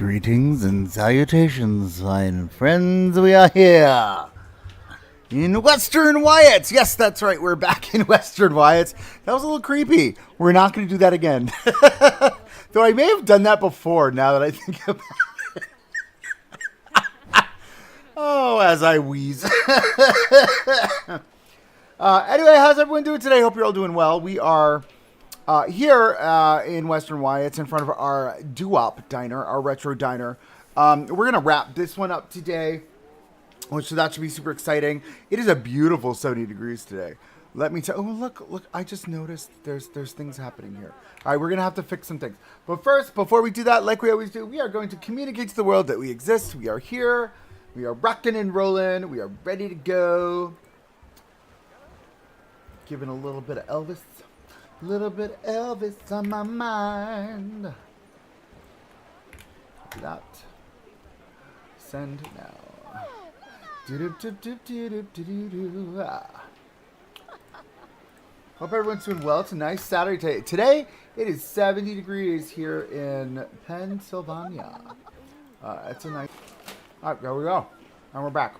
Greetings and salutations, fine friends. We are here in Western Wyatt's. Yes, that's right. We're back in Western Wyatt's. That was a little creepy. We're not going to do that again. Though I may have done that before now that I think about it. Oh, as I wheeze. Anyway, how's everyone doing today? Hope you're all doing well. We are here in Western Wyatt's in front of our doo-wop diner, our retro diner. We're going to wrap this one up today, so that should be super exciting. It is a beautiful 70 degrees today. Let me tell you. Oh, look, I just noticed there's things happening here. All right, we're going to have to fix some things. But first, before we do that, like we always do, we are going to communicate to the world that we exist. We are here. We are rocking and rolling. We are ready to go. Giving a little bit of Elvis. Little bit of Elvis on my mind. Do that. Send now. Hope everyone's doing well. It's a nice Saturday today. Today, it is 70 degrees here in Pennsylvania. It's a nice... All right, there we go. And we're back.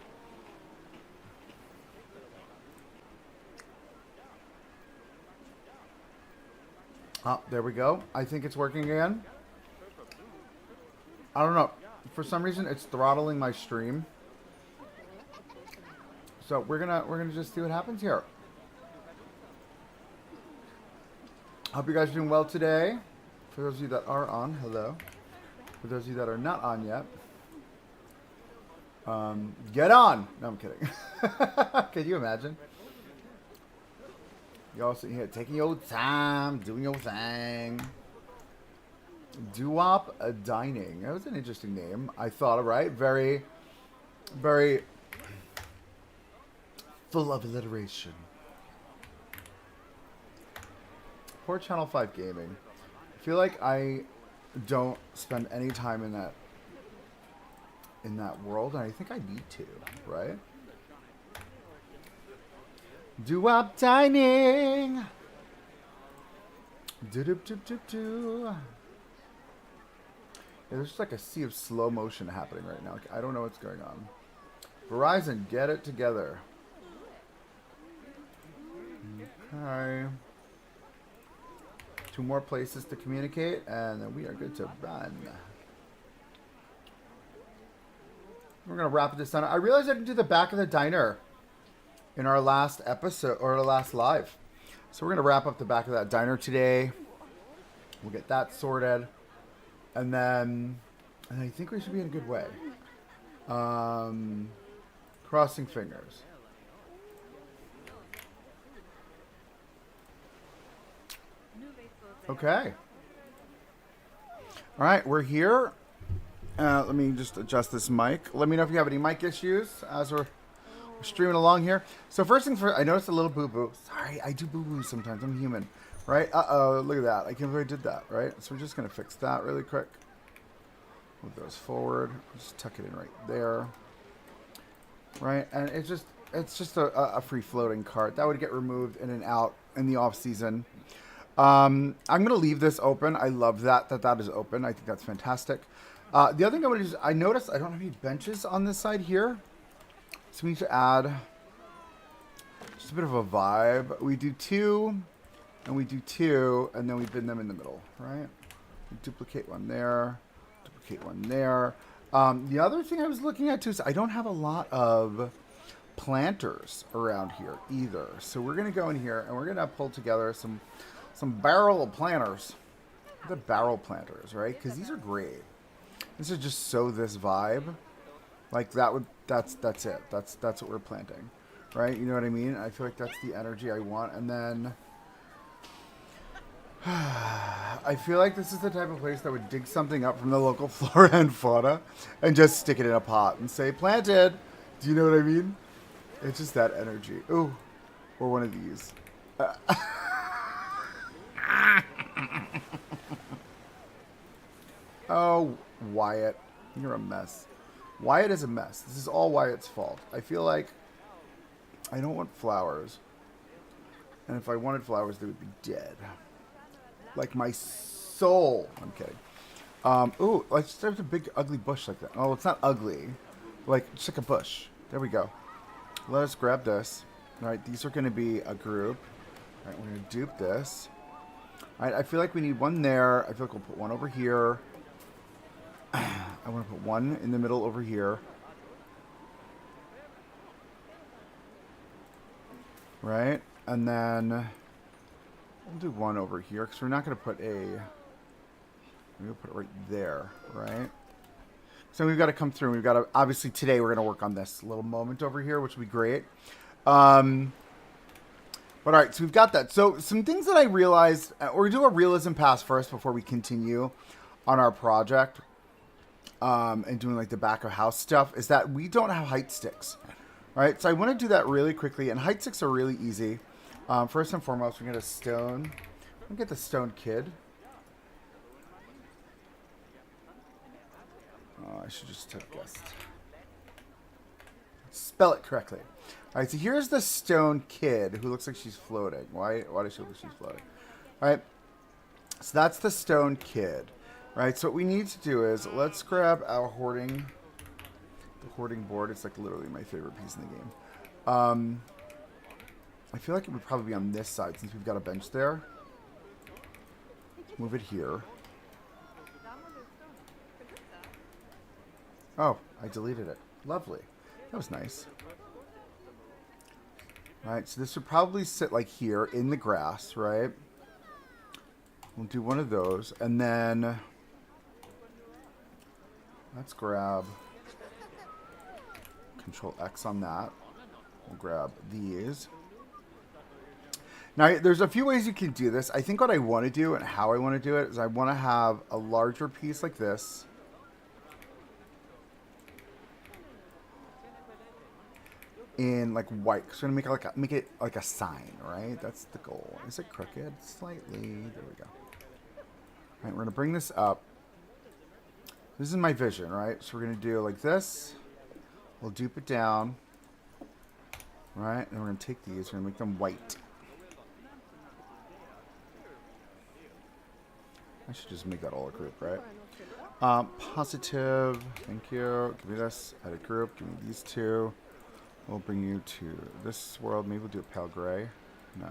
There we go. I think it's working again. I don't know. For some reason, it's throttling my stream. So we're gonna just see what happens here. Hope you guys are doing well today. For those of you that are on, hello. For those of you that are not on yet, get on. No, I'm kidding. Can you imagine? You all sitting here taking your time, doing your thing. Doo-wop Dining. That was an interesting name. I thought, right? Very, very full of alliteration. Poor Channel 5 Gaming. I feel like I don't spend any time in that world, and I think I need to, right? Doo-wop Dining. Do-do-do-do-do. Yeah, there's just like a sea of slow motion happening right now. I don't know what's going on. Verizon, get it together. Okay. 2 more places to communicate, and then we are good to run. We're going to wrap this down. I realized I didn't do the back of the diner in our last episode, or our last live. So we're going to wrap up the back of that diner today. We'll get that sorted. And then I think we should be in a good way. Crossing fingers. Okay. All right, we're here. Let me just adjust this mic. Let me know if you have any mic issues as we're streaming along here. So first things first, I noticed a little boo-boo. Sorry, I do boo-boo sometimes. I'm human. Right? Uh-oh, look at that. I can't believe I did that, right? So we're just going to fix that really quick. Move those forward. Just tuck it in right there. Right? And it's just a free-floating cart. That would get removed in and out in the off-season. I'm going to leave this open. I love that is open. I think that's fantastic. The other thing I'm going to do is, I noticed I don't have any benches on this side here. So we need to add just a bit of a vibe. We do 2, and we do 2, and then we bin them in the middle, right? We duplicate one there, duplicate one there. The other thing I was looking at too is I don't have a lot of planters around here either. So we're going to go in here, and we're going to pull together some barrel of planters. The barrel planters, right? Because these are great. This is just so this vibe. Like that's it. That's what we're planting. Right? You know what I mean? I feel like that's the energy I want. And then I feel like this is the type of place that would dig something up from the local flora and fauna and just stick it in a pot and say planted. Do you know what I mean? It's just that energy. Ooh. Or one of these. Oh, Wyatt. You're a mess. Wyatt is a mess. This is all Wyatt's fault. I feel like I don't want flowers. And if I wanted flowers, they would be dead. Like my soul. I'm kidding. Ooh, let's there's a big ugly bush like that. Oh, it's not ugly. Like, just like a bush. There we go. Let us grab this. All right, these are going to be a group. All right, we're going to dupe this. All right, I feel like we need one there. I feel like we'll put one over here. I want to put one in the middle over here. Right? And then we'll do one over here because we're not going to put a... We'll put it right there, right? So we've got to come through. We've got to... Obviously, today we're going to work on this little moment over here, which will be great. But all right, so we've got that. So some things that I realized... We're going to do a realism pass first before we continue on our project. And doing like the back of house stuff, is that we don't have height sticks. Right, so I want to do that really quickly, and height sticks are really easy. First and foremost, we're going to stone. We'll get the stone kid. I should just have guessed. Spell it correctly. All right, so here's the stone kid who looks like she's floating. Why does she look like she's floating? All right, so that's the stone kid. Right, so what we need to do is let's grab our hoarding board. It's like literally my favorite piece in the game. I feel like it would probably be on this side since we've got a bench there. Move it here. Oh, I deleted it. Lovely. That was nice. Alright, so this would probably sit like here in the grass, right? We'll do one of those. And then let's grab Control X on that. We'll grab these. Now, there's a few ways you can do this. I think what I want to do and how I want to do it is I want to have a larger piece like this. In like white. So I'm going to make it like a sign, right? That's the goal. Is it crooked? Slightly. There we go. All right, we're going to bring this up. This is my vision, right? So we're going to do like this. We'll dupe it down. Right? And we're going to take these. We're going to make them white. I should just make that all a group, right? Positive. Thank you. Give me this. Add a group. Give me these two. We'll bring you to this world. Maybe we'll do a pale gray. No.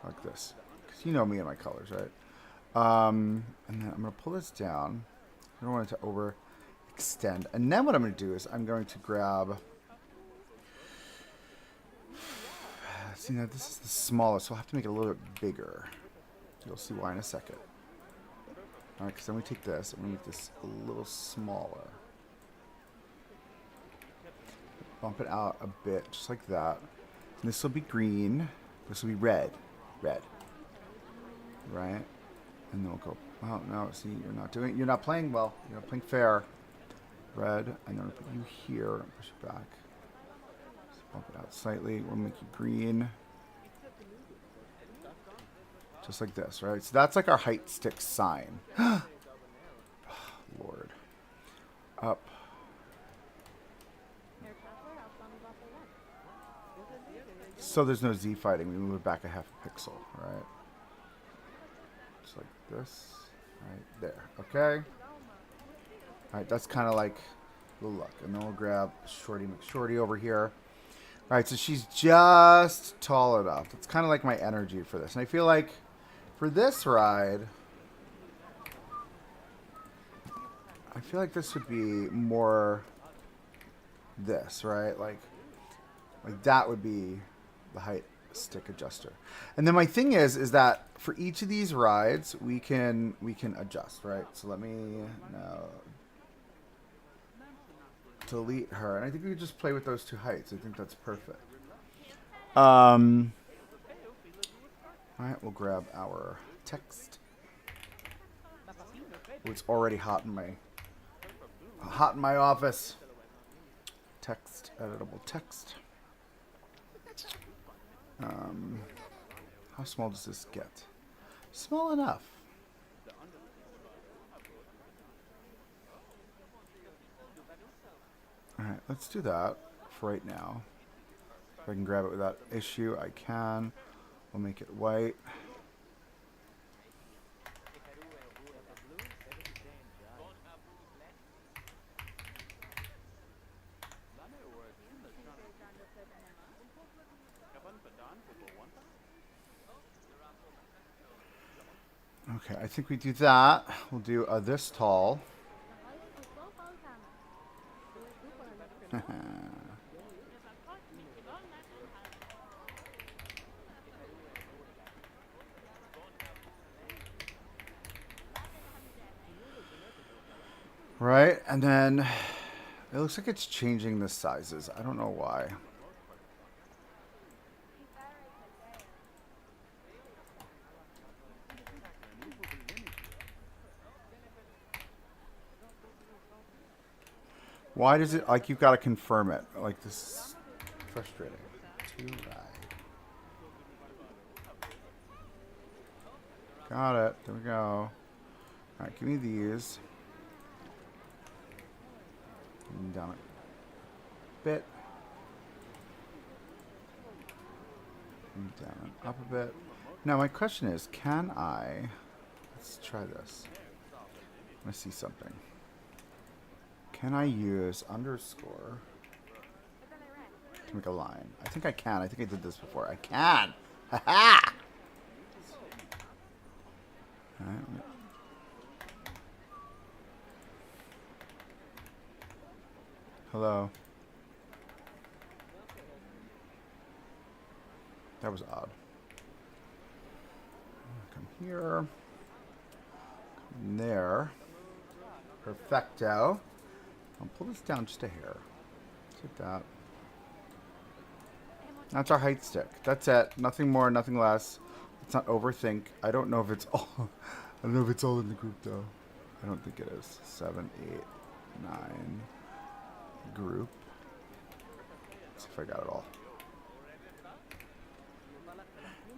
Like this. Because you know me and my colors, right? And then I'm going to pull this down. I don't want it to overextend. And then what I'm going to do is I'm going to grab... See, now this is the smallest, so I'll have to make it a little bit bigger. You'll see why in a second. Alright, because then we take this and we make this a little smaller. Bump it out a bit, just like that. And this will be green. This will be red. Red. Right? And then we'll go, oh, no, see, you're not playing well. You're not playing fair. Red. And then we'll put you here and push it back. Just bump it out slightly. We'll make you green. Just like this, right? So that's like our height stick sign. Lord. Up. So there's no Z fighting. We move it back a half a pixel, right? Just like this. Right there. Okay. Alright, that's kind of like the look. And then we'll grab Shorty McShorty over here. Alright, so she's just tall enough. It's kind of like my energy for this. And I feel like for this ride, I feel like this would be more this, right? Like that would be the height stick adjuster. And then my thing is that for each of these rides we can adjust, right? So let me now delete her, and I think we could just play with those two heights. I think that's perfect. All right, we'll grab our text. Oh, it's already hot in my office. Text, editable text. How small does this get? Small enough. Alright, let's do that for right now. If I can grab it without issue, I can. We'll make it white. Okay, I think we do that. We'll do this tall. Right, and then it looks like it's changing the sizes. I don't know why. Why does it, like, you've got to confirm it? Like, this is frustrating. Too right. Got it. There we go. All right, give me these. Down a bit. Down and up a bit. Now, my question is, can I... Let's try this. I see something. Can I use underscore to make a line? I think I can. I think I did this before. I can. Ha-ha! Alright. Hello. That was odd. Come here. Come there. Perfecto. I'll pull this down just a hair. Like that. That's our height stick. That's it. Nothing more, nothing less. Let's not overthink. I don't know if it's all. I don't know if it's all in the group though. I don't think it is. 7, 8, 9. Group. Let's see if I got it all.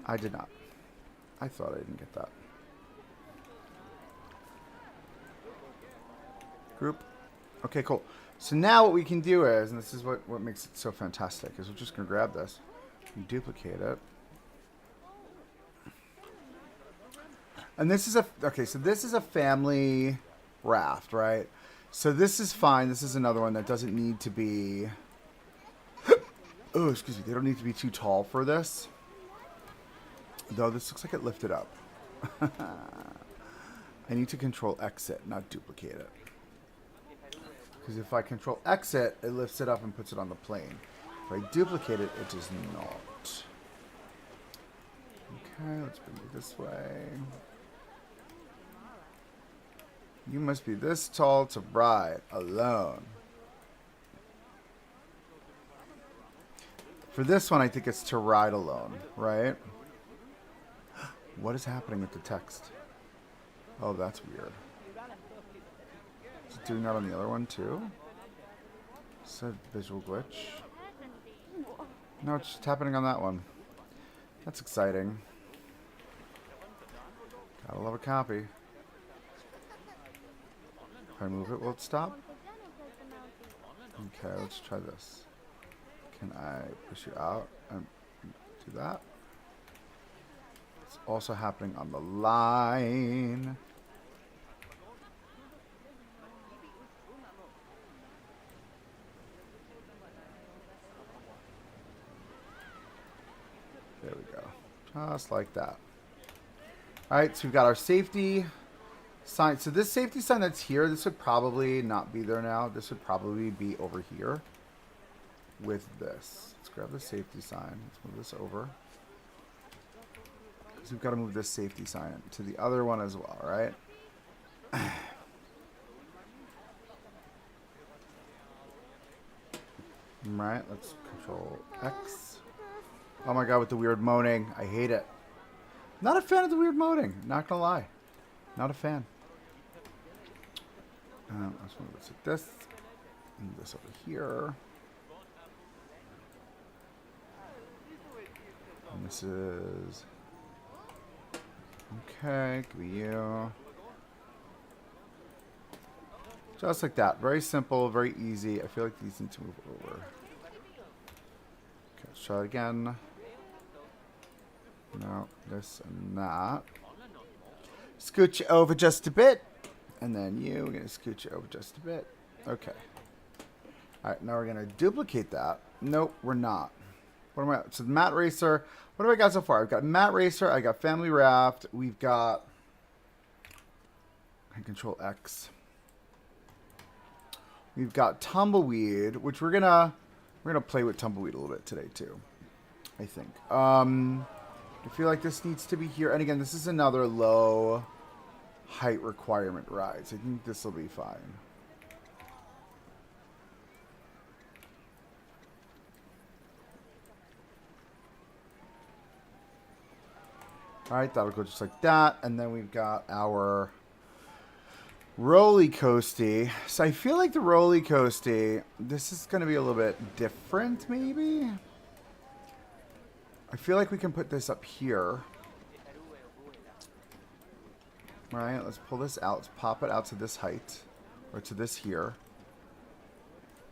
I did not. I thought I didn't get that. Group. Okay, cool. So now what we can do is, and this is what makes it so fantastic, is we're just going to grab this and duplicate it. And this is a, okay, so this is a family raft, right? So this is fine. This is another one that doesn't need to be, oh, excuse me. They don't need to be too tall for this. Though this looks like it lifted up. I need to control exit, not duplicate it. Because if I control exit, it lifts it up and puts it on the plane. If I duplicate it, it does not. Okay, let's bring it this way. You must be this tall to ride alone. For this one, I think it's to ride alone, right? What is happening with the text? Oh, that's weird. Is it doing that on the other one too? Said visual glitch. No, it's just happening on that one. That's exciting. Gotta love a copy. If I move it, will it stop? Okay, let's try this. Can I push you out and do that? It's also happening on the line. There we go. Just like that. Alright, so we've got our safety sign. So this safety sign that's here, this would probably not be there now. This would probably be over here with this. Let's grab the safety sign. Let's move this over. So we've got to move this safety sign to the other one as well, right? Right, let's control X. Oh my god, with the weird moaning. I hate it. Not a fan of the weird moaning. Not gonna lie. Not a fan. Let's move this like this. Move this over here. And this is... Okay, could be you. Just like that. Very simple, very easy. I feel like these need to move over. Okay, let's try it again. No, this and that. Scooch you over just a bit. And then you, we're going to scooch you over just a bit. Okay. Alright, now we're going to duplicate that. Nope, we're not. What am I? So Mat Racer. What have I got so far? I've got Mat Racer. I got Family Raft. We've got And Control X. We've got Tumbleweed, which we're gonna play with Tumbleweed a little bit today too. I think. I feel like this needs to be here. And again, this is another low height requirement ride. So I think this will be fine. Alright, that'll go just like that. And then we've got our Roly Coasty. So I feel like the Roly Coasty, this is going to be a little bit different, maybe? I feel like we can put this up here. Right, let's pull this out. Let's pop it out to this height. Or to this here.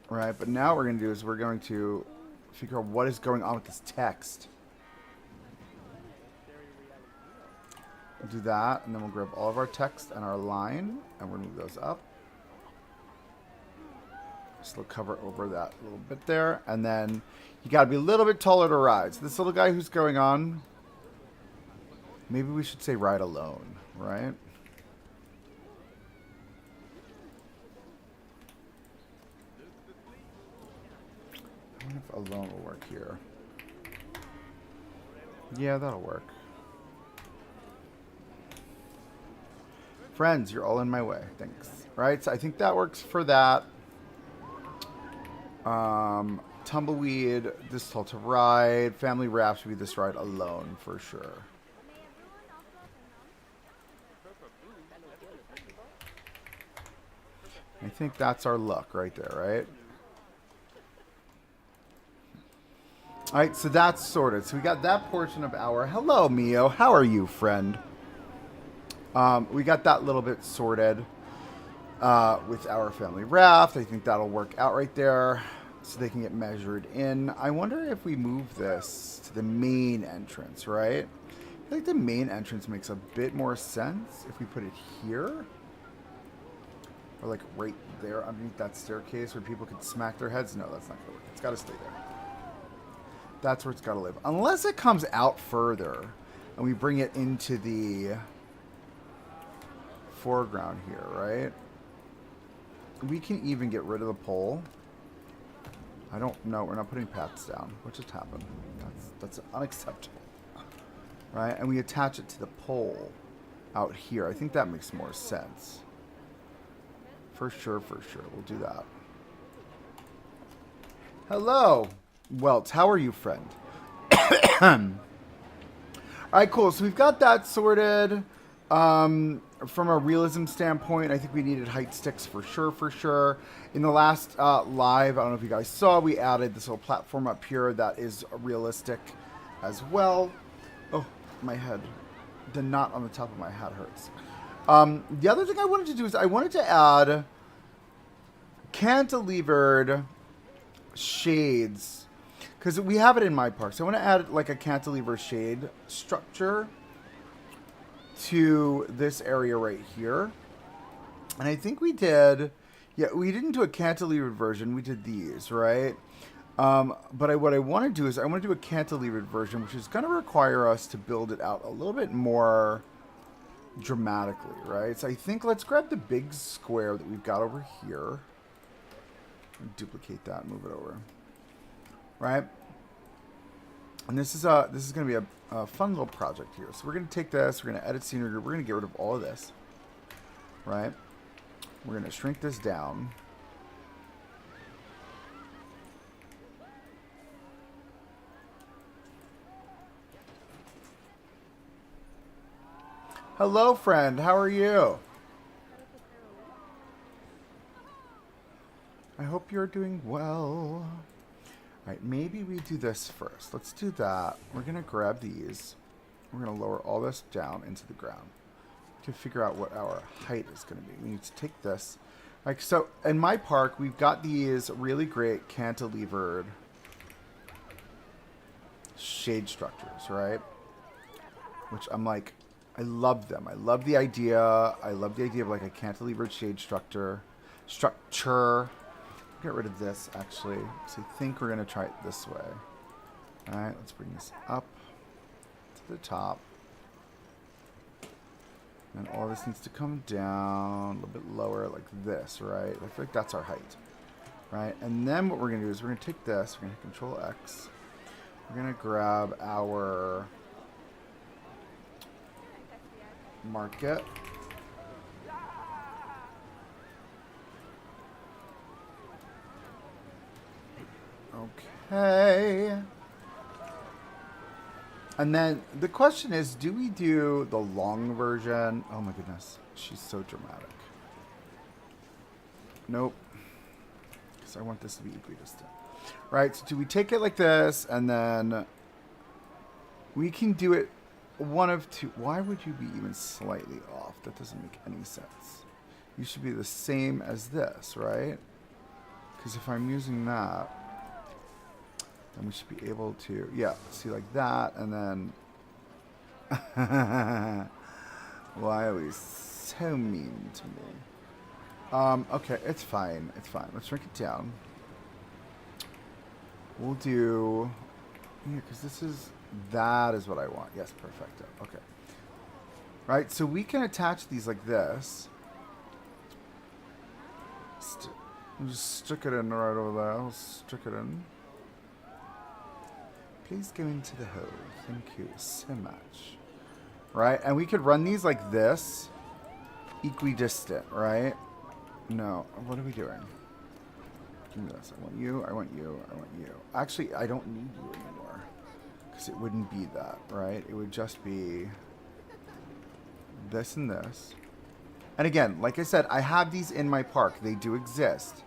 Right, but now what we're going to do is we're going to figure out what is going on with this text. We'll do that, and then we'll grab all of our text and our line, and we'll move those up. Just we'll cover over that little bit there, and then you got to be a little bit taller to ride. So this little guy who's going on, maybe we should say ride alone, right? I wonder if alone will work here. Yeah, that'll work. Friends, you're all in my way. Thanks. Right? So I think that works for that. Tumbleweed, this tall to ride. Family Raft should be this ride alone for sure. I think that's our look right there, right? Alright, so that's sorted. So we got that portion of our... Hello, Mio. How are you, friend? We got that little bit sorted with our family raft. I think that'll work out right there so they can get measured in. I wonder if we move this to the main entrance, right? I feel like the main entrance makes a bit more sense if we put it here. Or like right there underneath that staircase where people could smack their heads. No, that's not going to work. It's got to stay there. That's where it's got to live. Unless it comes out further and we bring it into the foreground here, right? We can even get rid of the pole. I don't know. We're not putting paths down. What just happened? That's unacceptable. Right? And we attach it to the pole out here. I think that makes more sense. For sure, for sure. We'll do that. Hello, Welt. How are you, friend? Alright, cool. So we've got that sorted. From a realism standpoint, I think we needed height sticks for sure. In the last live, I don't know if you guys saw, we added this little platform up here that is realistic as well. Oh, my head. The knot on the top of my hat hurts. The other thing I wanted to do is I wanted to add cantilevered shades, because we have it in my park. So I want to add like a cantilever shade structure to this area right here. And I think we did, yeah, we didn't do a cantilevered version. We did these, right? But what I want to do is I want to do a cantilevered version, which is going to require us to build it out a little bit more dramatically, right? So I think let's grab the big square that we've got over here. Duplicate that, move it over. Right? And this is going to be a fun little project here. So we're going to take this, we're going to edit scenery, we're going to get rid of all of this. Right? We're going to shrink this down. Hello, friend. How are you? I hope you're doing well. All right, maybe we do this first. Let's do that. We're going to grab these. We're going to lower all this down into the ground to figure out what our height is going to be. We need to take this. Like so, in my park, we've got these really great cantilevered shade structures, right? Which I'm like, I love them. I love the idea. I love the idea of like a cantilevered shade structure. Get rid of this, actually. So I think we're going to try it this way. All right, let's bring this up to the top. And all this needs to come down a little bit lower like this, right? I feel like that's our height, right? And then what we're going to do is we're going to take this, we're going to Control X. We're going to grab our market. Okay. And then the question is, do we do the long version? Oh my goodness. She's so dramatic. Nope. Because I want this to be equidistant. Right, so do we take it like this, and then we can do it one of two. Why would you be even slightly off? That doesn't make any sense. You should be the same as this, right? Because if I'm using that, then we should be able to, yeah, see like that, and then... Why are we so mean to me? Okay, it's fine, it's fine. Let's shrink it down. We'll do... Yeah, because this is... That is what I want. Yes, perfect. Okay. Right, so we can attach these like this. Just stick it in right over there. I'll stick it in. Please go into the hole. Thank you so much. Right, and we could run these like this. Equidistant, right? No, what are we doing? Give me this. I want you, I want you, I want you. Actually, I don't need you anymore. Because it wouldn't be that, right? It would just be this and this. And again, like I said, I have these in my park. They do exist,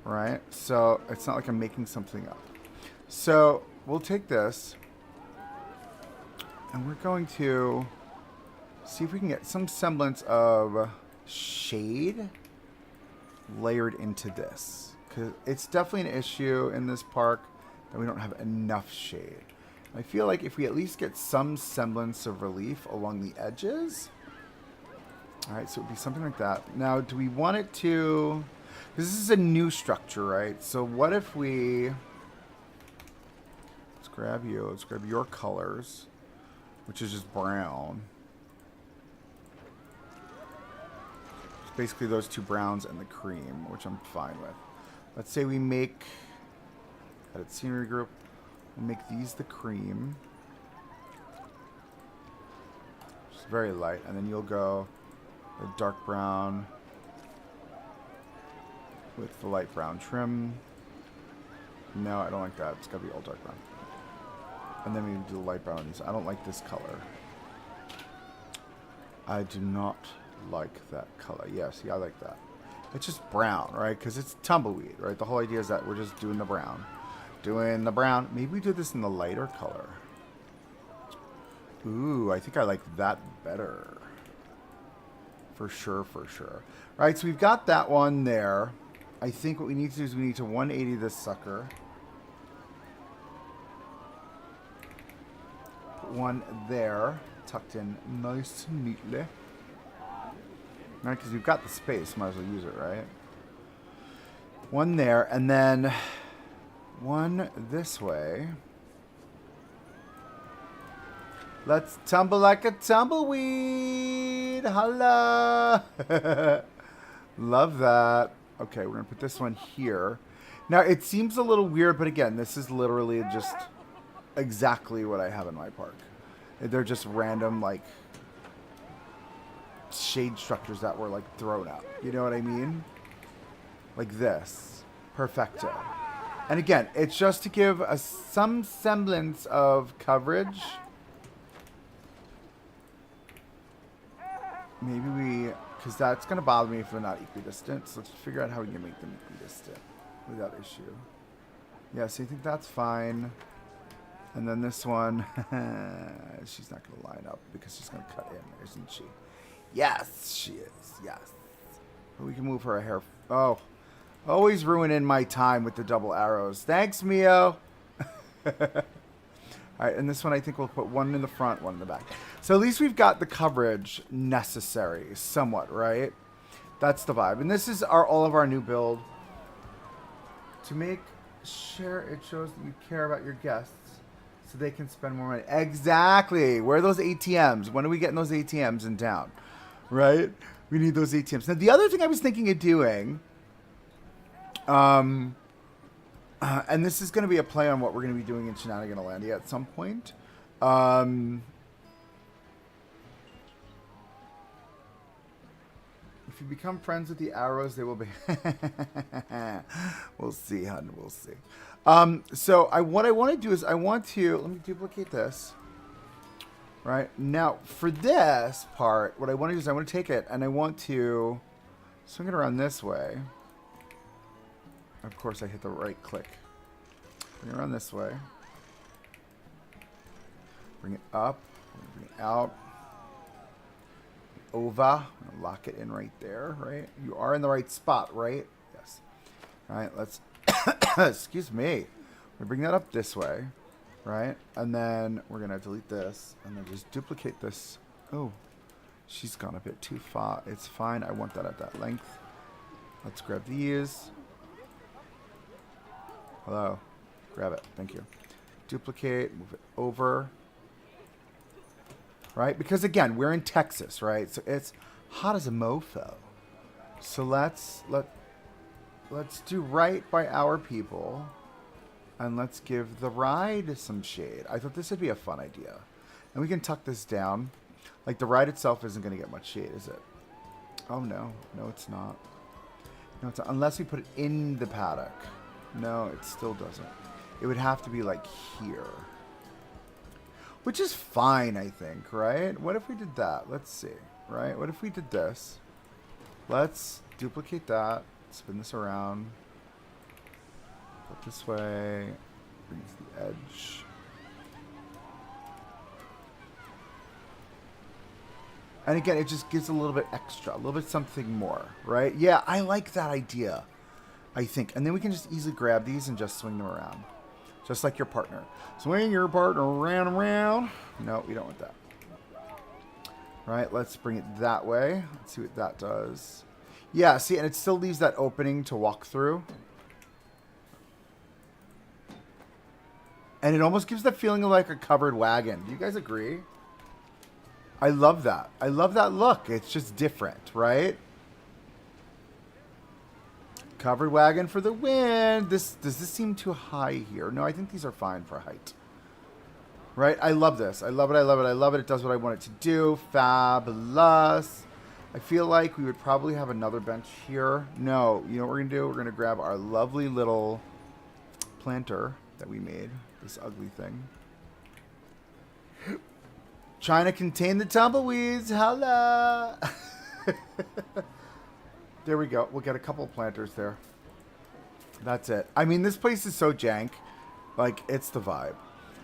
right? So it's not like I'm making something up. So we'll take this, and we're going to see if we can get some semblance of shade layered into this. Because it's definitely an issue in this park that we don't have enough shade. I feel like if we at least get some semblance of relief along the edges. Alright, so it would be something like that. Now, do we want it to... Because this is a new structure, right? So what if we... Let's grab you. Let's grab your colors, which is just brown. It's basically those two browns and the cream, which I'm fine with. Let's say we make... Edit scenery group. We'll make these the cream. Just very light. And then you'll go the dark brown with the light brown trim. No, I don't like that. It's got to be all dark brown. And then we do the light brown. I don't like this color. I do not like that color. Yeah, see, I like that. It's just brown, right? Because it's tumbleweed, right? The whole idea is that we're just doing the brown. Doing the brown. Maybe we do this in the lighter color. Ooh, I think I like that better. For sure, for sure. Right, so we've got that one there. I think what we need to do is we need to 180 this sucker. Put one there. Tucked in nice and neatly. Right, because we've got the space. Might as well use it, right? One there, and then... one this way. Let's tumble like a tumbleweed. Holla. Love that. Okay, we're going to put this one here. Now, it seems a little weird, but again, this is literally just exactly what I have in my park. They're just random, like, shade structures that were, like, thrown up. You know what I mean? Like this. Perfecto. And again, it's just to give us some semblance of coverage. Maybe we... Because that's going to bother me if they're not equidistant. So let's figure out how we can make them equidistant without issue. Yeah, so I think that's fine. And then this one... she's not going to line up because she's going to cut in, isn't she? Yes, she is. Yes. But we can move her hair... Oh. Always ruining my time with the double arrows. Thanks, Mio. Alright, and this one I think we'll put one in the front, one in the back. So at least we've got the coverage necessary, somewhat, right? That's the vibe. And this is all of our new build. To make sure it shows that you care about your guests so they can spend more money. Exactly. Where are those ATMs? When are we getting those ATMs in town? right? We need those ATMs. Now, the other thing I was thinking of doing, and this is going to be a play on what we're going to be doing in Shenaniganlandia at some point. If you become friends with the arrows, they will be... We'll see, hon. We'll see. So what I want to do is I want to... Let me duplicate this. Right? Now, for this part, what I want to do is I want to take it and I want to swing it around this way. Of course, I hit the right click. Bring it around this way. Bring it up. Bring it out. Over. Lock it in right there, right? You are in the right spot, right? Yes. All right, let's... Excuse me. We bring that up this way, right? And then we're going to delete this and then just duplicate this. Oh, she's gone a bit too far. It's fine. I want that at that length. Let's grab these. Hello. Grab it. Thank you. Duplicate. Move it over. Right? Because, again, we're in Texas, right? So it's hot as a mofo. So let's do right by our people. And let's give the ride some shade. I thought this would be a fun idea. And we can tuck this down. Like, the ride itself isn't going to get much shade, is it? Oh, no. No, it's not. No, it's not. Unless we put it in the paddock. No, it still doesn't. It would have to be, like, here. Which is fine, I think, right? What if we did that? Let's see, right? What if we did this? Let's duplicate that. Spin this around. Put this way. Bring it to the edge. And again, it just gives a little bit extra. A little bit something more, right? Yeah, I like that idea, I think. And then we can just easily grab these and just swing them around. Just like your partner. Swing your partner around and around. No, we don't want that. Right, let's bring it that way. Let's see what that does. Yeah, see, and it still leaves that opening to walk through. And it almost gives the feeling of like a covered wagon. Do you guys agree? I love that. I love that look. It's just different, right? Covered wagon for the win. Does this seem too high here? No, I think these are fine for height. Right? I love this. I love it. I love it. I love it. It does what I want it to do. Fabulous. I feel like we would probably have another bench here. No. You know what we're going to do? We're going to grab our lovely little planter that we made. This ugly thing. Trying to contain the tumbleweeds. Hello. There we go. We'll get a couple of planters there. That's it. I mean, this place is so jank. Like, it's the vibe,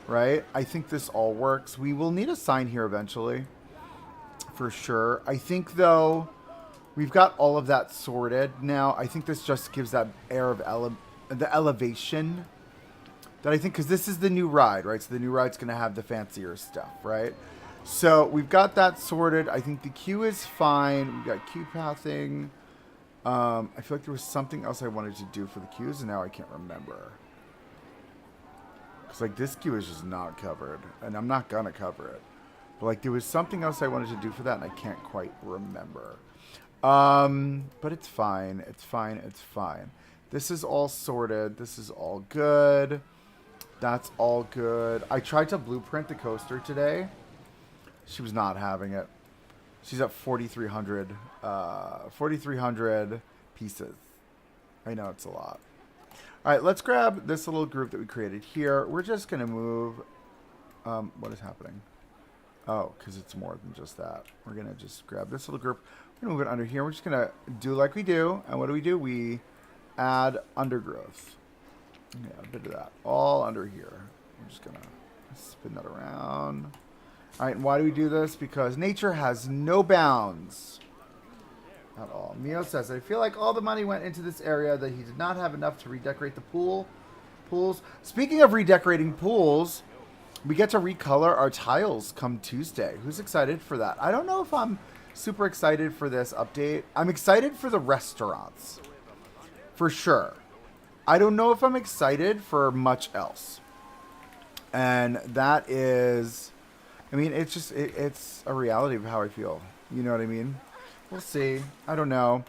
right? I think this all works. We will need a sign here eventually, for sure. I think, though, we've got all of that sorted now. I think this just gives that air of the elevation that I think, because this is the new ride, right? So the new ride's going to have the fancier stuff, right? So we've got that sorted. I think the queue is fine. We've got queue pathing. I feel like there was something else I wanted to do for the queues, and now I can't remember. Because, like, this queue is just not covered, and I'm not going to cover it. But, like, there was something else I wanted to do for that, and I can't quite remember. But it's fine. It's fine. It's fine. This is all sorted. This is all good. That's all good. I tried to blueprint the coaster today. She was not having it. She's at 4,300 pieces. I know it's a lot. All right, let's grab this little group that we created here. We're just going to move. What is happening? Oh, because it's more than just that. We're going to just grab this little group. We're going to move it under here. We're just going to do like we do. And what do? We add undergrowth. Yeah, a bit of that. All under here. I'm just going to spin that around. All right, and why do we do this? Because nature has no bounds at all. Mio says, I feel like all the money went into this area that he did not have enough to redecorate the pools. Speaking of redecorating pools, we get to recolor our tiles come Tuesday. Who's excited for that? I don't know if I'm super excited for this update. I'm excited for the restaurants, for sure. I don't know if I'm excited for much else. And that is... I mean, it's just, it's a reality of how I feel. You know what I mean? We'll see. I don't know.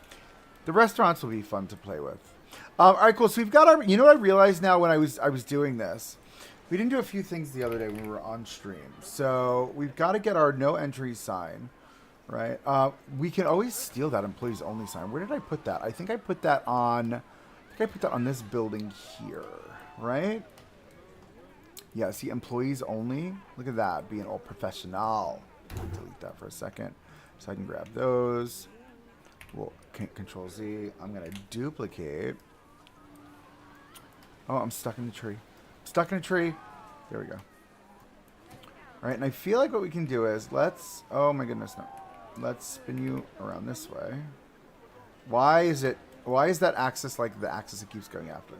The restaurants will be fun to play with. All right, cool. So we've got our. You know what I realized now when I was doing this, we didn't do a few things the other day when we were on stream. So we've got to get our no entry sign, right? We can always steal that employees only sign. Where did I put that? I think I put that on. I think I put that on this building here, right? Yeah. See, employees only. Look at that, being all professional. Delete that for a second, so I can grab those. We'll Control Z. I'm gonna duplicate. Oh, I'm stuck in the tree. Stuck in a tree. There we go. All right, and I feel like what we can do is let's. Oh my goodness, no. Let's spin you around this way. Why is it? Why is that axis like the axis it keeps going after?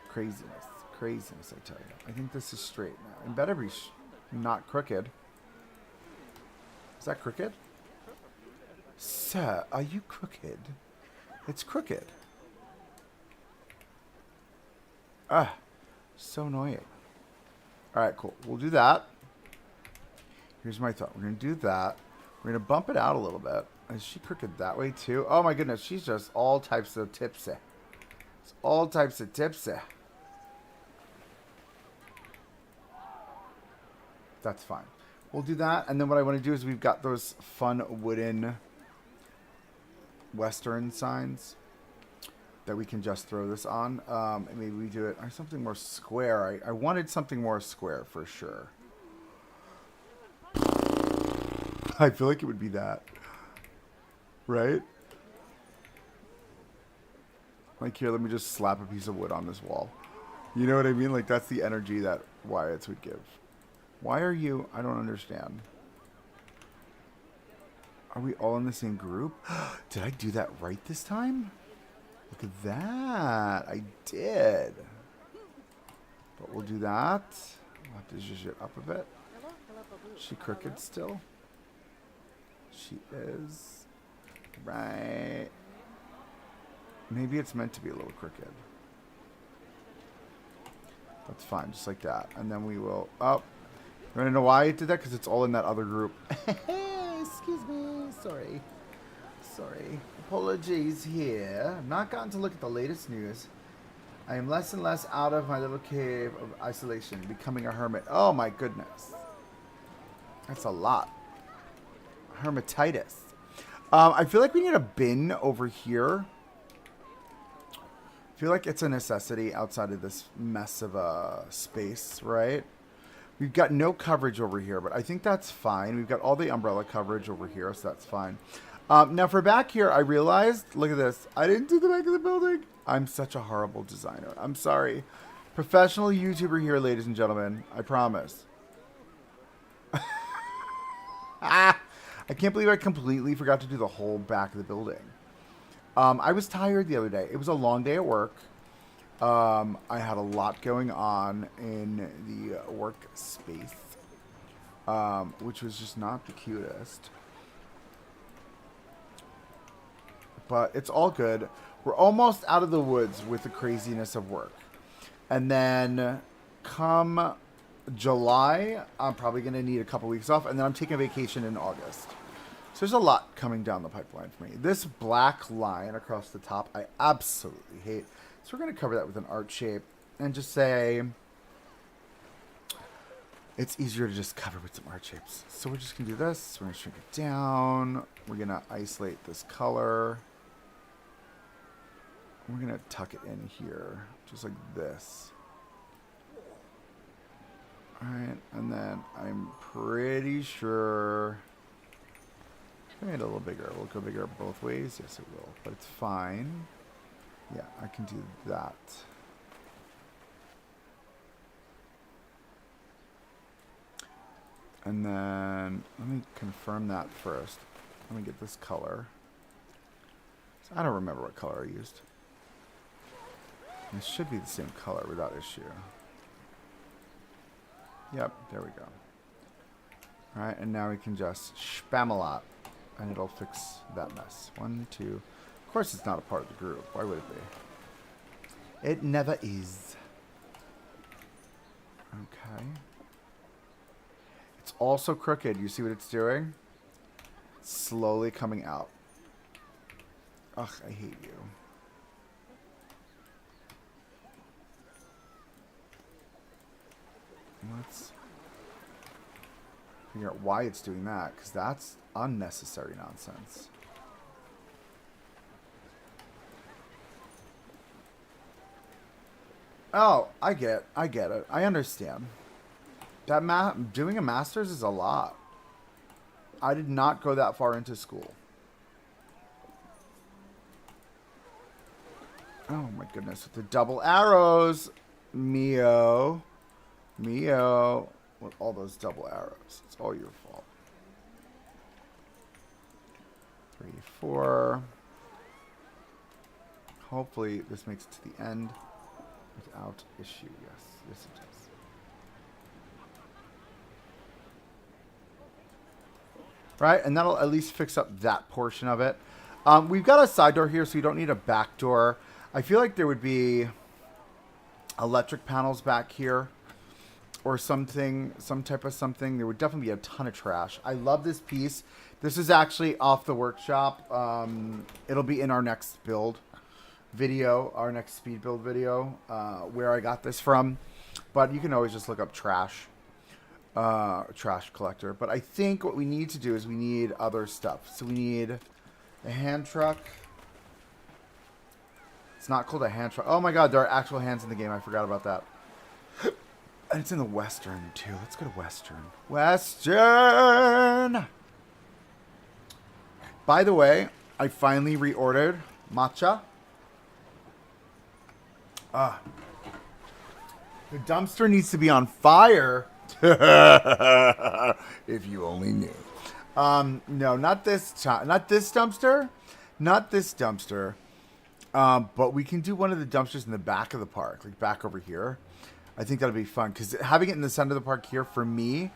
Craziness, craziness! I tell you. I think this is straight now. It better be not crooked. Is that crooked? Sir, are you crooked? It's crooked. Ah, so annoying. All right, cool. We'll do that. Here's my thought. We're going to do that. We're going to bump it out a little bit. Is she crooked that way too? Oh my goodness, she's just all types of tipsy. It's all types of tipsy. That's fine. We'll do that. And then what I want to do is we've got those fun wooden Western signs that we can just throw this on. And maybe we do it something more square. I wanted something more square for sure. I feel like it would be that. Right? Like here, let me just slap a piece of wood on this wall. You know what I mean? Like that's the energy that Wyatt's would give. Why are you? I don't understand. Are we all in the same group? Did I do that right this time? Look at that. I did. But we'll do that. We'll have to zhuzh it up a bit. Is she crooked still? She is. Right. Maybe it's meant to be a little crooked. That's fine, just like that. And then we will... Oh. You want to know why I did that? Because it's all in that other group. Excuse me. Sorry. Sorry. Apologies here. I've not gotten to look at the latest news. I am less and less out of my little cave of isolation, becoming a hermit. Oh my goodness. That's a lot. Hermititis. I feel like we need a bin over here. I feel like it's a necessity outside of this mess of a space, right? We've got no coverage over here, but I think that's fine. We've got all the umbrella coverage over here, so that's fine. Now for back here, I realized, look at this. I didn't do the back of the building. I'm such a horrible designer. I'm sorry. Professional YouTuber here, ladies and gentlemen. I promise. I can't believe I completely forgot to do the whole back of the building. I was tired the other day. It was a long day at work. I had a lot going on in the workspace, which was just not the cutest. But it's all good. We're almost out of the woods with the craziness of work. And then come July, I'm probably going to need a couple weeks off. And then I'm taking a vacation in August. So there's a lot coming down the pipeline for me. This black line across the top, I absolutely hate. So we're going to cover that with an art shape and just say it's easier to just cover with some art shapes. So we're just going to do this. We're going to shrink it down. We're going to isolate this color. We're going to tuck it in here, just like this. All right, and then I'm pretty sure... I made it a little bigger. Will it go bigger both ways? Yes, it will, but it's fine. Yeah, I can do that. And then let me confirm that first. Let me get this color. So I don't remember what color I used. It should be the same color without issue. Yep, there we go. All right, and now we can just spam a lot, and it'll fix that mess. 1, 2. Of course, it's not a part of the group. Why would it be? It never is. Okay. It's also crooked. You see what it's doing? slowly coming out. Ugh, I hate you. Let's figure out why it's doing that, because that's unnecessary nonsense. Oh, I get it. I understand. That doing a master's is a lot. I did not go that far into school. Oh my goodness, with the double arrows. Mio. With all those double arrows. It's all your fault. 3, 4. Hopefully this makes it to the end without issue. Yes, it does. Right, and that'll at least fix up that portion of it. We've got a side door here, so you don't need a back door. I feel like there would be electric panels back here or something, some type of something. There would definitely be a ton of trash. I love this piece. This is actually off the workshop. It'll be in our next build video, our next speed build video, where I got this from. But you can always just look up trash collector. But I think what we need to do is we need other stuff. So we need a hand truck. It's not called a hand truck. Oh my god, there are actual hands in the game. I forgot about that. And it's in the Western too. Let's go to Western. Western! By the way, I finally reordered matcha. The dumpster needs to be on fire. If you only knew. No, not this dumpster. Not this dumpster. But we can do one of the dumpsters in the back of the park, like back over here. I think that'll be fun because having it in the center of the park here, for me,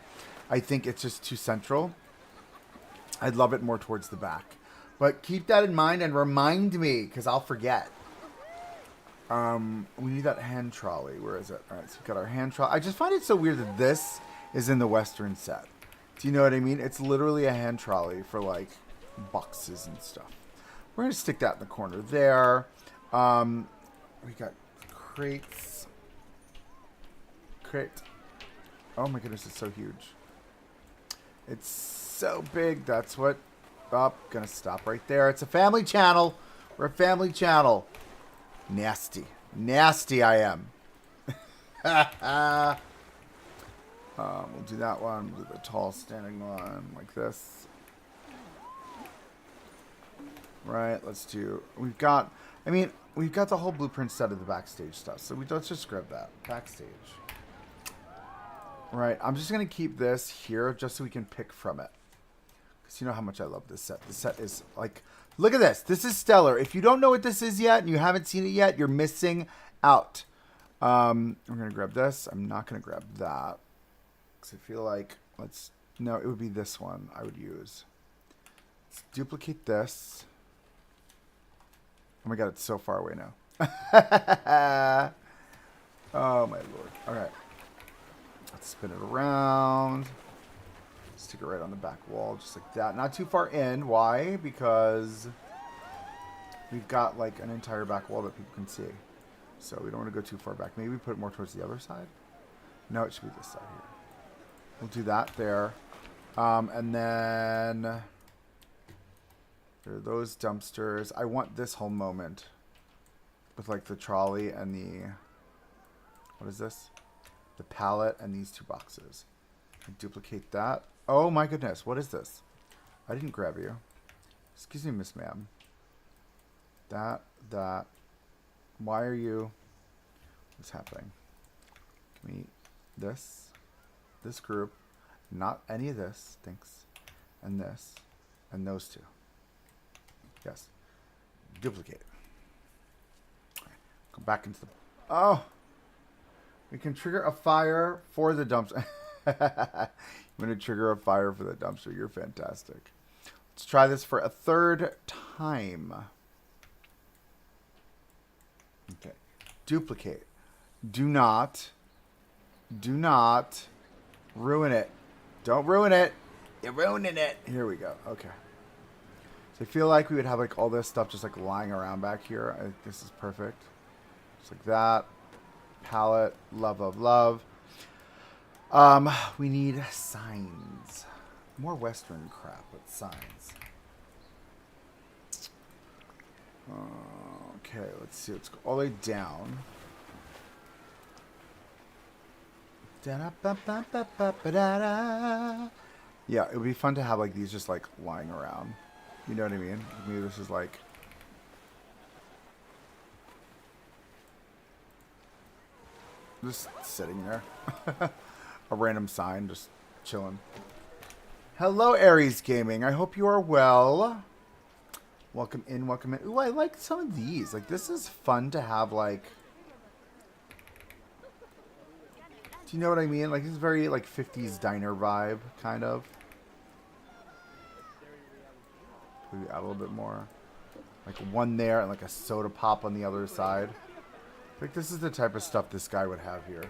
I think it's just too central. I'd love it more towards the back. But keep that in mind and remind me because I'll forget. We need that hand trolley. Where is it? All right, so we've got our hand trolley. I just find it so weird that this is in the Western set. Do you know what I mean? It's literally a hand trolley for like boxes and stuff. We're going to stick that in the corner there. We got crates. Oh my goodness, it's so huge. It's so big. That's what... Oh, going to stop right there. It's a family channel. We're a family channel. Nasty. Nasty I am. We'll do that one. We'll do the tall standing one like this. Right, let's do... We've got the whole blueprint set of the backstage stuff. So let's just grab that. Backstage. Right, I'm just going to keep this here just so we can pick from it. Because you know how much I love this set. This set is like... Look at this. This is stellar. If you don't know what this is yet and you haven't seen it yet, you're missing out. I'm going to grab this. I'm not going to grab that. Because I feel like... No, it would be this one I would use. Let's duplicate this. Oh my god, it's so far away now. Oh my lord. Alright. Let's spin it around. Stick it right on the back wall, just like that. Not too far in. Why? Because we've got like an entire back wall that people can see. So we don't want to go too far back. Maybe put it more towards the other side. No, it should be this side here. We'll do that there. And then there are those dumpsters. I want this whole moment with like the trolley and the... What is this? The pallet and these two boxes. Duplicate that. Oh my goodness, what is this? I didn't grab you. Excuse me, Miss Ma'am. That. Why are you... What's happening? Give me this group. Not any of this, thanks. And this. And those two. Yes. Duplicate. Go back into the... Oh! We can trigger a fire for the dumpster. I'm going to trigger a fire for the dumpster. You're fantastic. Let's try this for a third time. Okay. Duplicate. Do not ruin it. Don't ruin it. You're ruining it. Here we go. Okay. So I feel like we would have like all this stuff just like lying around back here. I think this is perfect. Just like that. Palette. Love, love, love. We need signs. More Western crap with signs. Okay, let's see. Let's go all the way down. Yeah, it would be fun to have like these just like lying around. You know what I mean? Maybe this is like just sitting there. A random sign just chilling. Hello, Aries Gaming. I hope you are well. Welcome in, welcome in. Ooh, I like some of these. Like, this is fun to have, like... Do you know what I mean? Like, this is very, like, 50s diner vibe, kind of. Maybe add a little bit more. Like, one there and, like, a soda pop on the other side. I think this is the type of stuff this guy would have here.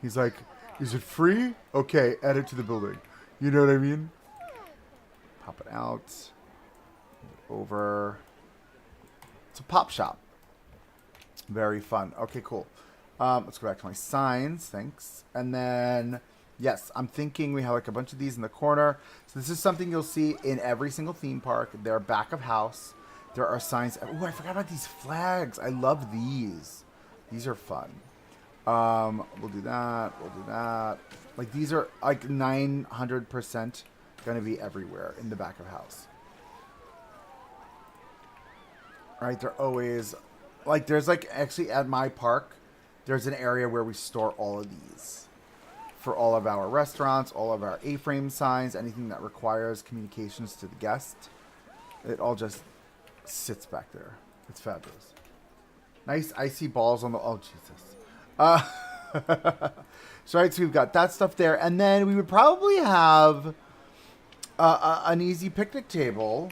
He's like, is it free? Okay, add it to the building. You know what I mean? Pop it out. Over. It's a pop shop. Very fun. Okay, cool. Let's go back to my signs. Thanks. And then, yes, I'm thinking we have like a bunch of these in the corner. So this is something you'll see in every single theme park. They're back of house. There are signs. Oh, I forgot about these flags. I love these. These are fun. We'll do that. We'll do that. Like, these are like 900% going to be everywhere in the back of house. Right, they're always, like, there's, like, actually at my park, there's an area where we store all of these. For all of our restaurants, all of our A-frame signs, anything that requires communications to the guest. It all just sits back there. It's fabulous. Nice icy balls on the, oh, Jesus. So, right, so we've got that stuff there. And then we would probably have an easy picnic table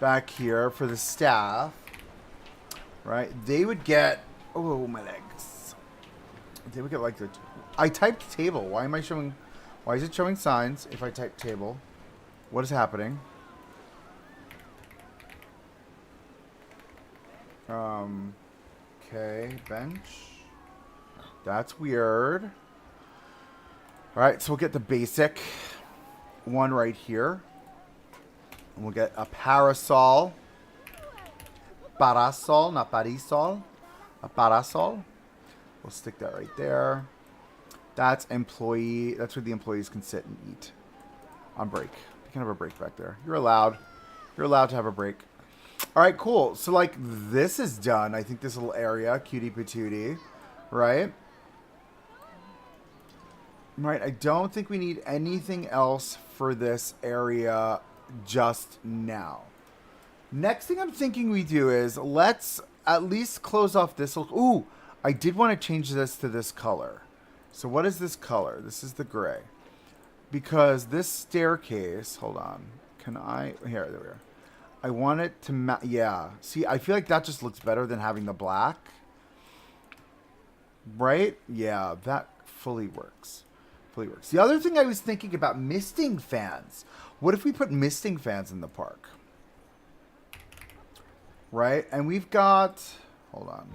back here for the staff, right? They would get, oh, my legs. They would get like the, I typed table. Why am I showing, why is it showing signs if I type table? What is happening? Okay, bench. That's weird. All right, so we'll get the basic one right here. And we'll get a parasol. Parasol, not parisol. A parasol. We'll stick that right there. That's employee. That's where the employees can sit and eat on break. You can have a break back there. You're allowed. You're allowed to have a break. All right, cool. So, like, this is done. I think this little area, cutie patootie, right? Right, I don't think we need anything else for this area just now. Next thing I'm thinking we do is let's at least close off this. Ooh, I did want to change this to this color. So what is this color? This is the gray. Because this staircase, hold on. Can I, here, there we are. I want it to, yeah. See, I feel like that just looks better than having the black. Right? Yeah, that fully works. Fully works. The other thing I was thinking about, misting fans. What if we put misting fans in the park? Right? And we've got, hold on.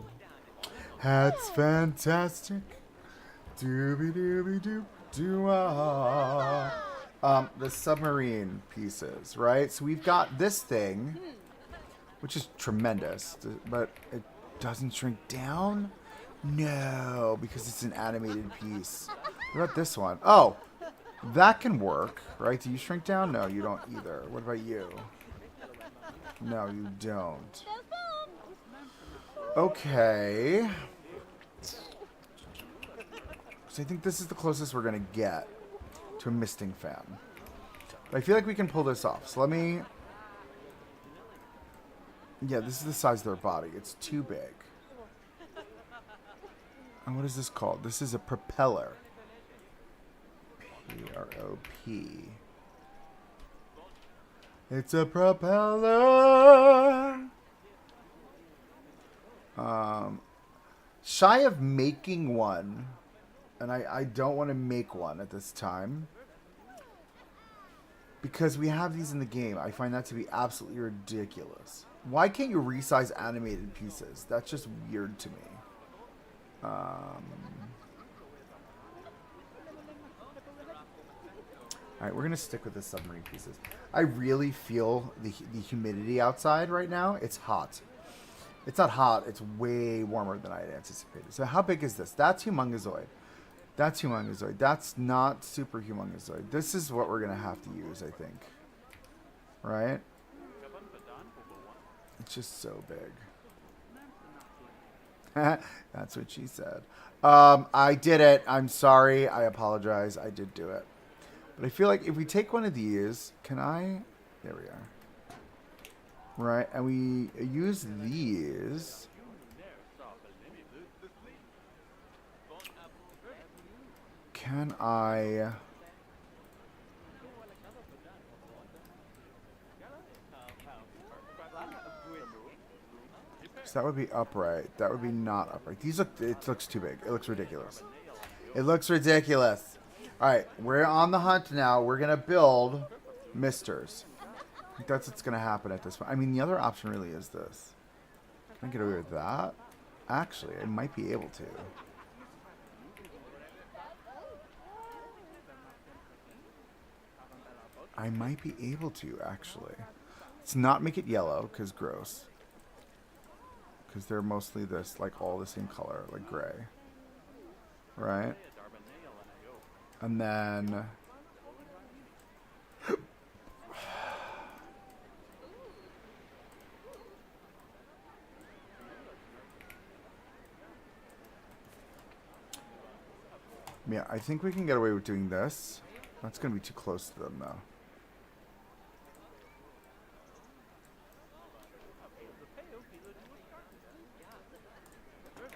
That's fantastic. Doobie-doobie-doop-doo-ah. The submarine pieces, right? So we've got this thing, which is tremendous, but it doesn't shrink down? No, because it's an animated piece. What about this one? Oh, that can work, right? Do you shrink down? No, you don't either. What about you? No, you don't. Okay. So I think this is the closest we're going to get to a misting fan. But I feel like we can pull this off. So let me... Yeah, this is the size of their body. It's too big. And what is this called? This is a propeller. P-R-O-P. It's a propeller. Shy of making one. And I don't want to make one at this time. Because we have these in the game. I find that to be absolutely ridiculous. Why can't you resize animated pieces? That's just weird to me. Alright, we're going to stick with the submarine pieces. I really feel the humidity outside right now. It's hot. It's not hot. It's way warmer than I had anticipated. So how big is this? That's Humongozoid. That's Humongozoid. That's not Super Humongozoid. This is what we're going to have to use, I think. Right? It's just so big. That's what she said. I did it. I'm sorry. I apologize. I did do it. But I feel like if we take one of these, can I? There we are. Right, and we use these. Can I? So that would be upright. That would be not upright. These look. It looks too big. It looks ridiculous. It looks ridiculous. All right, we're on the hunt now. We're gonna build misters. I think that's what's gonna happen at this point. I mean, the other option really is this. Can I get away with that? Actually, I might be able to. I might be able to, actually. Let's not make it yellow, because gross. Because they're mostly this, like all the same color, like gray. Right? And then... yeah, I think we can get away with doing this. That's going to be too close to them, though.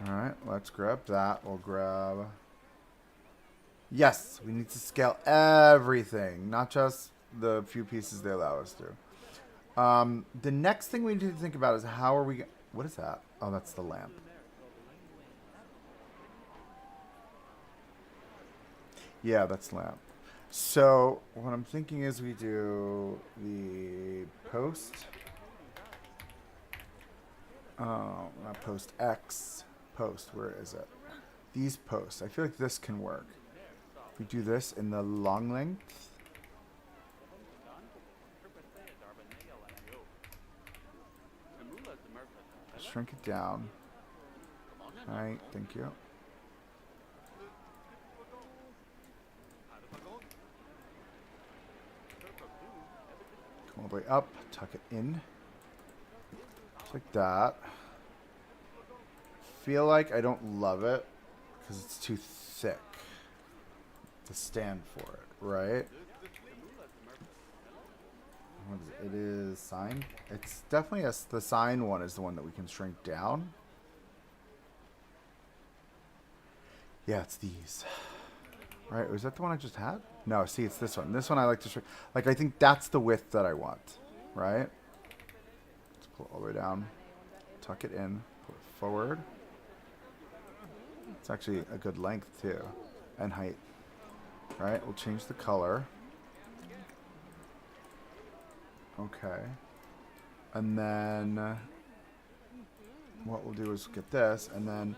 Alright, let's grab that. We'll grab... Yes, we need to scale everything, not just the few pieces they allow us to. The next thing we need to think about is how are we... What is that? Oh, that's the lamp. Yeah, that's lamp. So, what I'm thinking is we do the post... Oh, not post X. Post, where is it? These posts. I feel like this can work. We do this in the long length. Shrink it down. Alright, thank you. Come all the way up, tuck it in. Just like that. Feel like I don't love it because it's too thick to stand for it, right? What is it? It is sign. It's definitely the sign one is the one that we can shrink down. Yeah, it's these. Right? Was that the one I just had? No, see, it's this one. This one I like to shrink. Like, I think that's the width that I want, right? Let's pull it all the way down. Tuck it in. Pull it forward. It's actually a good length, too. And height. Alright, we'll change the color. Okay. And then what we'll do is get this and then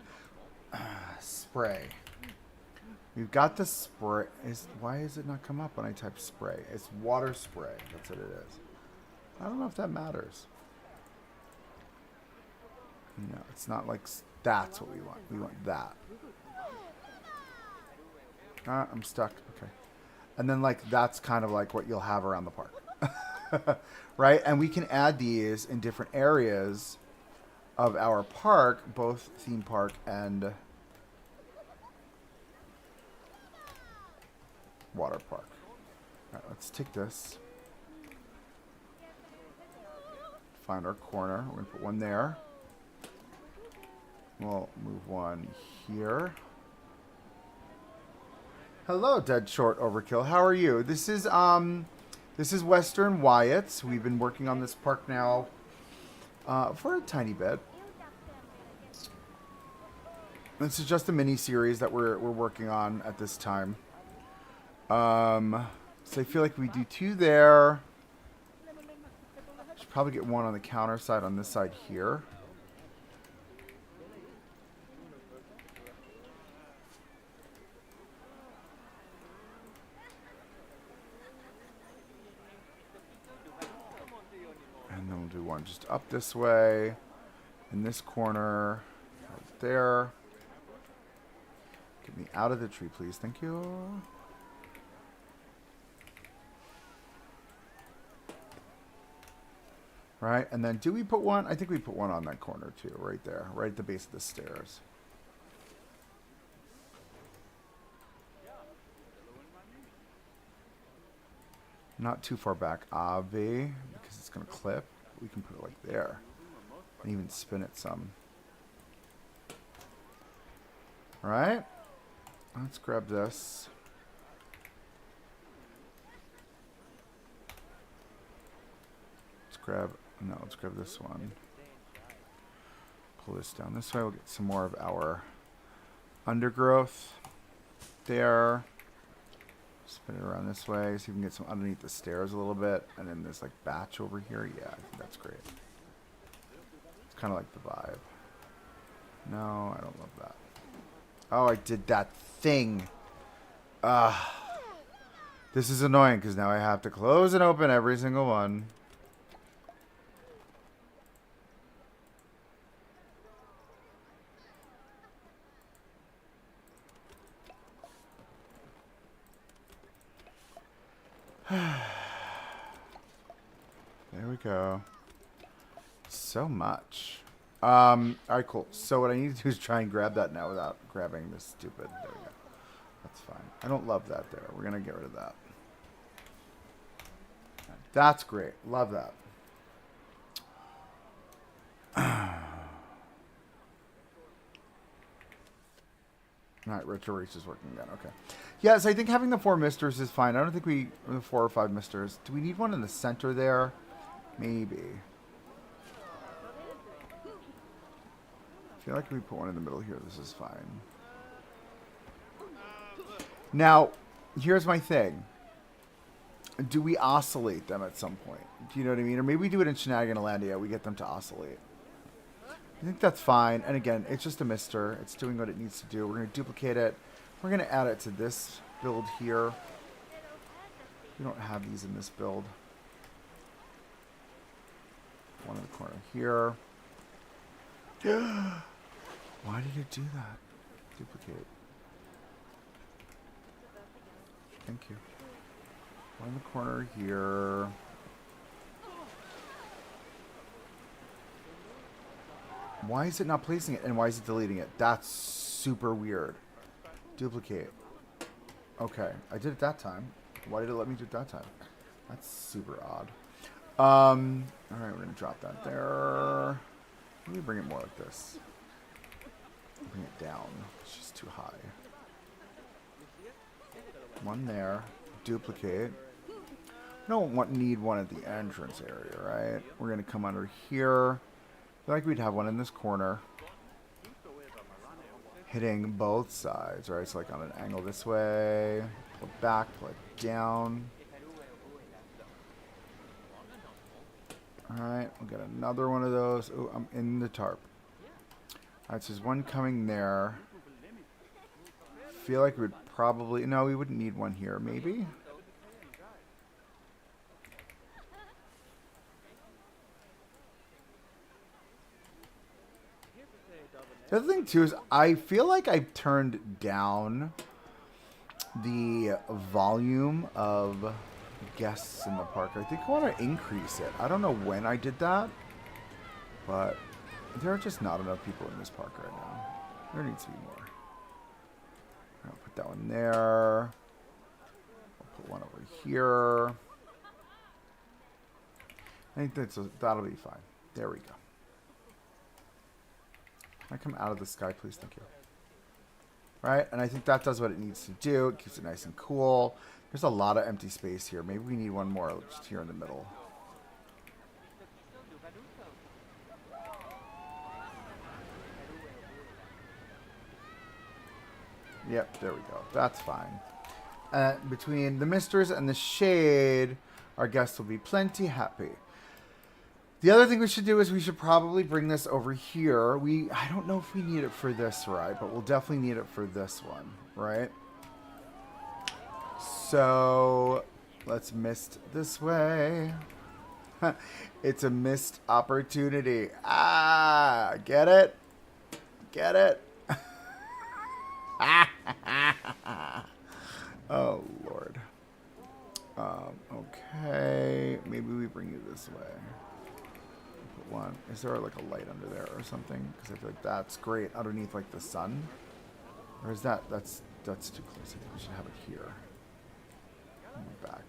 spray. We've got the spray. Why does it not come up when I type spray? It's water spray. That's what it is. I don't know if that matters. No, it's not like that's what we want. We want that. I'm stuck. Okay. And then, like, that's kind of like what you'll have around the park. Right? And we can add these in different areas of our park, both theme park and water park. All right, let's take this. Find our corner. We're going to put one there. We'll move one here. Hello, Dead Short Overkill. How are you? This is Western Wyatt. We've been working on this park now for a tiny bit. This is just a mini series that we're working on at this time. So I feel like we do 2 there. Should probably get 1 on the counter side on this side here. And then we'll do 1 just up this way. In this corner. Right there. Get me out of the tree, please. Thank you. Right, and then do we put 1? I think we put 1 on that corner too, right there, right at the base of the stairs. Not too far back, Ave, because it's going to clip. We can put it like there. And even spin it some. Right? Let's grab this. Let's grab this one. Pull this down this way. We'll get some more of our undergrowth there. Spin it around this way so you can get some underneath the stairs a little bit. And then there's like batch over here. Yeah, I think that's great. It's kind of like the vibe. No, I don't love that. Oh, I did that thing. This is annoying because now I have to close and open every single one. There we go. So much. Alright, cool. So what I need to do is try and grab that now without grabbing this stupid. There we go. That's fine. I don't love that there. We're going to get rid of that. That's great. Love that. Alright, retro reach is working again. Okay. Yes, I think having the 4 misters is fine. I don't think we... the 4 or 5 misters. Do we need one in the center there? Maybe. I feel like if we put one in the middle here, this is fine. Now, here's my thing. Do we oscillate them at some point? Do you know what I mean? Or maybe we do it in Shenaniganlandia. We get them to oscillate. I think that's fine. And again, it's just a mister. It's doing what it needs to do. We're going to duplicate it. We're going to add it to this build here. We don't have these in this build. One in the corner here. Why did it do that? Duplicate. Thank you. One in the corner here. Why is it not placing it? And why is it deleting it? That's super weird. Duplicate. Okay. I did it that time. Why did it let me do it that time? That's super odd. Alright, we're going to drop that there. Let me bring it more like this. Bring it down. It's just too high. One there. Duplicate. Don't need one at the entrance area, right? We're going to come under here. I feel like we'd have one in this corner. Hitting both sides, right? So like on an angle this way. Pull it back, pull it down. Alright, we'll get another one of those. Oh, I'm in the tarp. Alright, so there's one coming there. Feel like we would probably... No, we wouldn't need one here. Maybe? The other thing, too, is I feel like I've turned down the volume of guests in the park. I think I want to increase it. I don't know when I did that, but there are just not enough people in this park right now. There needs to be more. I'll put that one there. I'll put one over here. I think that'll be fine. There we go. Can I come out of the sky, please? Thank you. Right, and I think that does what it needs to do. It keeps it nice and cool. There's a lot of empty space here. Maybe we need one more just here in the middle. Yep, there we go. That's fine. between the misters and the shade, our guests will be plenty happy. The other thing we should do is we should probably bring this over here. I don't know if we need it for this, right? But we'll definitely need it for this one, right? So let's mist this way. It's a missed opportunity. Ah, get it? Get it? Oh, Lord. Okay. Maybe we bring you this way. Put one. Is there like a light under there or something? Because I feel like that's great underneath like the sun. Or is that's too close. I think we should have it here. Back.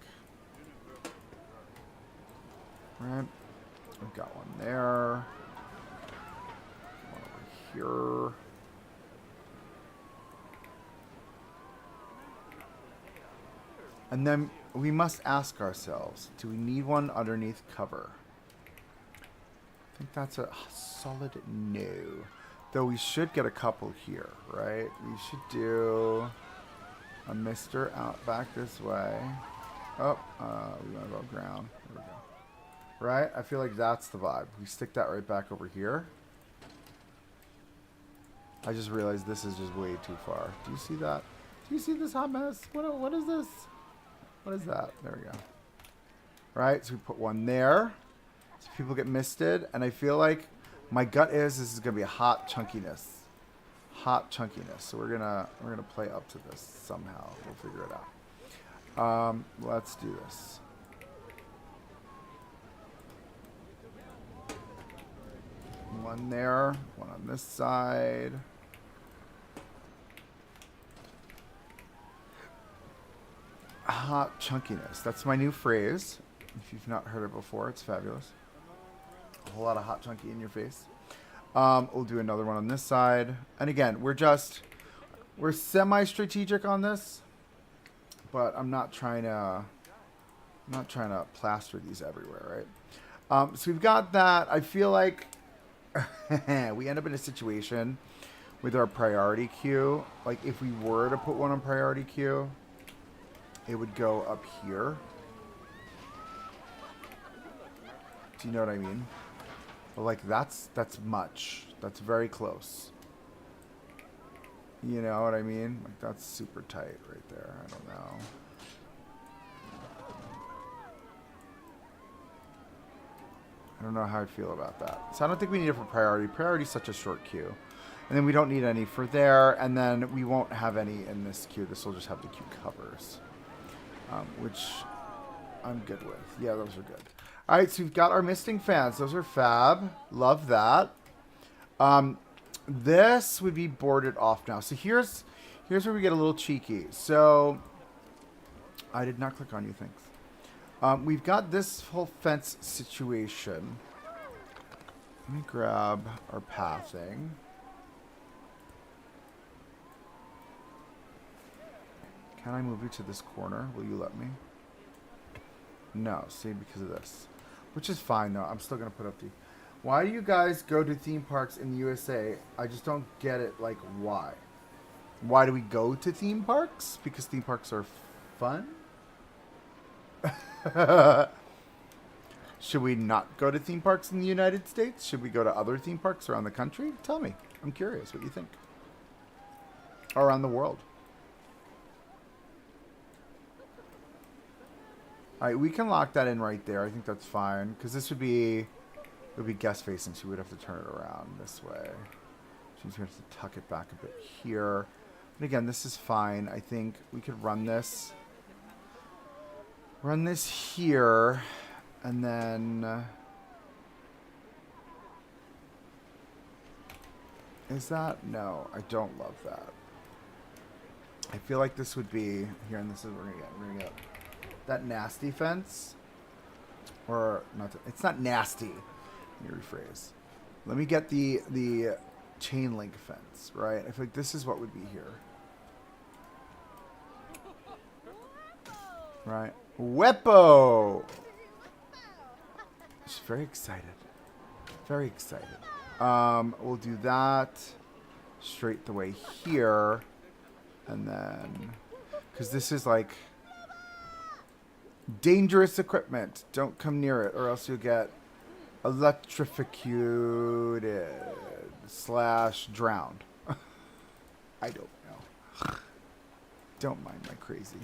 Right. We've got one there. One over here. And then we must ask ourselves, do we need one underneath cover? I think that's a solid no. Though we should get a couple here, right? We should do a mister out back this way. Oh, we want to go ground. There we go. Right? I feel like that's the vibe. We stick that right back over here. I just realized this is just way too far. Do you see that? Do you see this hot mess? What is this? What is that? There we go. Right? So we put one there. So people get misted. And I feel like my gut is this is going to be a hot chunkiness. Hot chunkiness. So we're gonna play up to this somehow. We'll figure it out. Let's do this. One there, one on this side. Hot chunkiness. That's my new phrase. If you've not heard it before, it's fabulous. A whole lot of hot chunky in your face. We'll do another one on this side. And again, we're semi-strategic on this, but I'm not trying to plaster these everywhere, right? So we've got that. I feel like we end up in a situation with our priority queue. Like if we were to put one on priority queue, it would go up here. Do you know what I mean? But like that's much. That's very close. You know what I mean? Like that's super tight right there. I don't know. I don't know how I feel about that. So I don't think we need it for priority. Priority is such a short queue. And then we don't need any for there. And then we won't have any in this queue. This will just have the queue covers. Which I'm good with. Yeah, those are good. All right, so we've got our misting fans. Those are fab. Love that. This would be boarded off now. So here's where we get a little cheeky. So I did not click on you, thanks. We've got this whole fence situation. Let me grab our pathing. Can I move you to this corner? Will you let me? No, see, because of this. Which is fine, though. I'm still going to put up the... Why do you guys go to theme parks in the USA? I just don't get it, like, why? Why do we go to theme parks? Because theme parks are fun? Should we not go to theme parks in the United States? Should we go to other theme parks around the country? Tell me. I'm curious what you think. Or around the world. Alright, we can lock that in right there. I think that's fine. Because this would be guest facing, so we would have to turn it around this way. Which means we have to tuck it back a bit here. And again, this is fine. I think we could run this. Run this here. And then... is that? No, I don't love that. I feel like this would be... here, and this is what we're going to get. That nasty fence, or not? It's not nasty. Let me rephrase. Let me get the chain link fence, right? I feel like this is what would be here, right? Wepo. She's very excited. Very excited. We'll do that straight the way here, and then. Because this is like dangerous equipment. Don't come near it or else you'll get electrocuted / drowned. I don't know. Don't mind my crazy.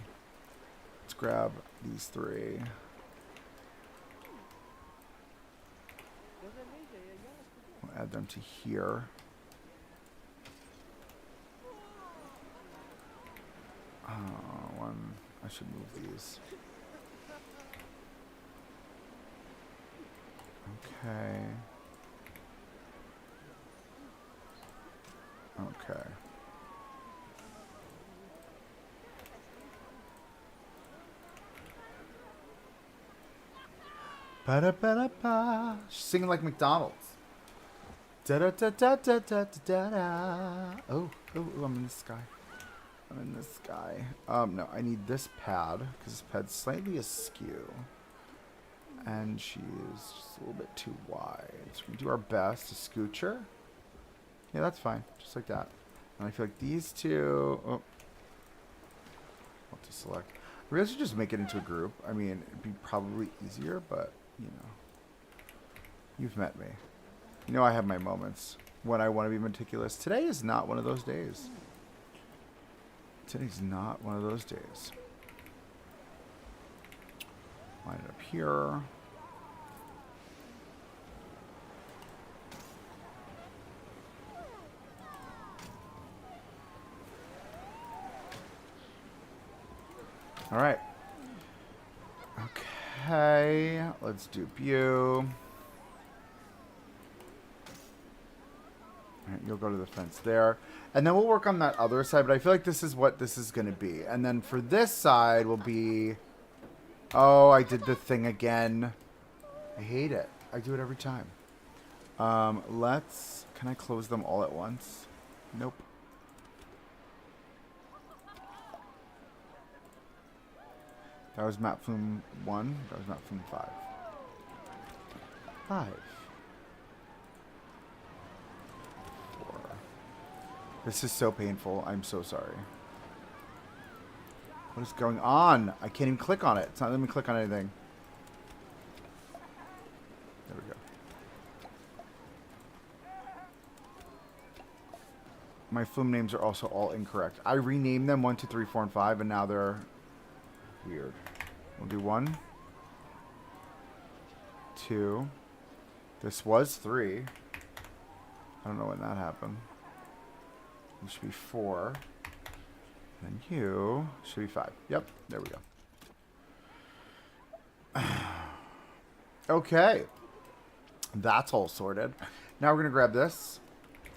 Let's grab these 3. We'll add them to here. I should move these. Okay. Okay. Ba-da-ba-da-ba. She's singing like McDonald's. Da-da-da-da-da-da-da-da. Oh, I'm in the sky. I'm in the sky. No, I need this pad, because this pad's slightly askew. And she's just a little bit too wide. So we do our best to scooch her. Yeah, that's fine. Just like that. And I feel like these 2... Oh. What to select? We really should just make it into a group. I mean, it'd be probably easier, but, you know. You've met me. You know I have my moments when I want to be meticulous. Today is not one of those days. Today's not one of those days. Line it up here. All right. Okay, let's dupe you. All right, you'll go to the fence there. And then we'll work on that other side, but I feel like this is what this is going to be. And then for this side will be... Oh, I did the thing again. I hate it. I do it every time. Let's... Can I close them all at once? Nope. That was map flume 1. That was map flume 5. 5. 4. This is so painful. I'm so sorry. What is going on? I can't even click on it. It's not letting me click on anything. There we go. My flume names are also all incorrect. I renamed them 1, 2, 3, 4, and 5, and now they're weird. We'll do 1, 2. This was 3. I don't know when that happened. It should be 4. And you should be 5. Yep, there we go. Okay. That's all sorted. Now we're going to grab this.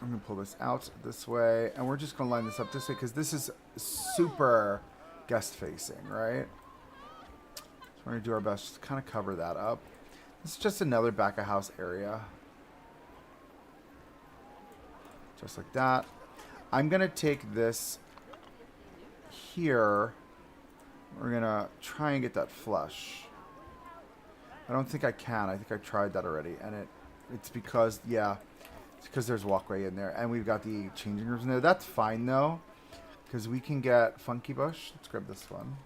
I'm going to pull this out this way. And we're just going to line this up this way because this is super guest facing, right? So we're going to do our best to kind of cover that up. This is just another back of house area. Just like that. I'm going to take this here. We're going to try and get that flush. I don't think I can. I think I tried that already. And it's because, yeah, it's because there's walkway in there. And we've got the changing rooms in there. That's fine, though. Because we can get Funky Bush. Let's grab this one.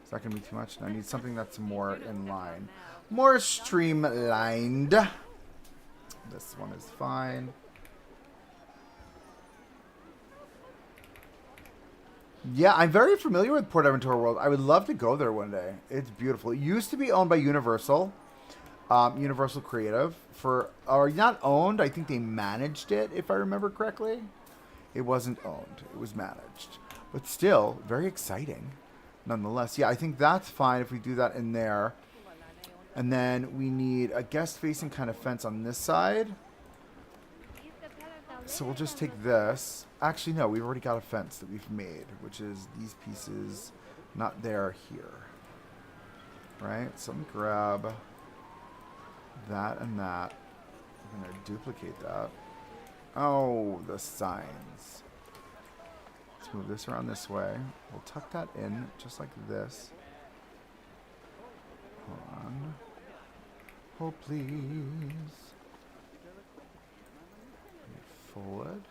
Is that going to be too much? No, I need something that's more in line. More streamlined. This one is fine. Yeah, I'm very familiar with Port Aventura World. I would love to go there one day. It's beautiful. It used to be owned by Universal. Universal Creative. Or not owned. I think they managed it, if I remember correctly. It wasn't owned. It was managed. But still, very exciting. Nonetheless. Yeah, I think that's fine if we do that in there. And then we need a guest-facing kind of fence on this side. So we'll just take this. Actually, no, we've already got a fence that we've made, which is these pieces not there here. Right? So let me grab that and that. I'm going to duplicate that. Oh, the signs. Let's move this around this way. We'll tuck that in just like this. Hold on. Oh, please. Forward.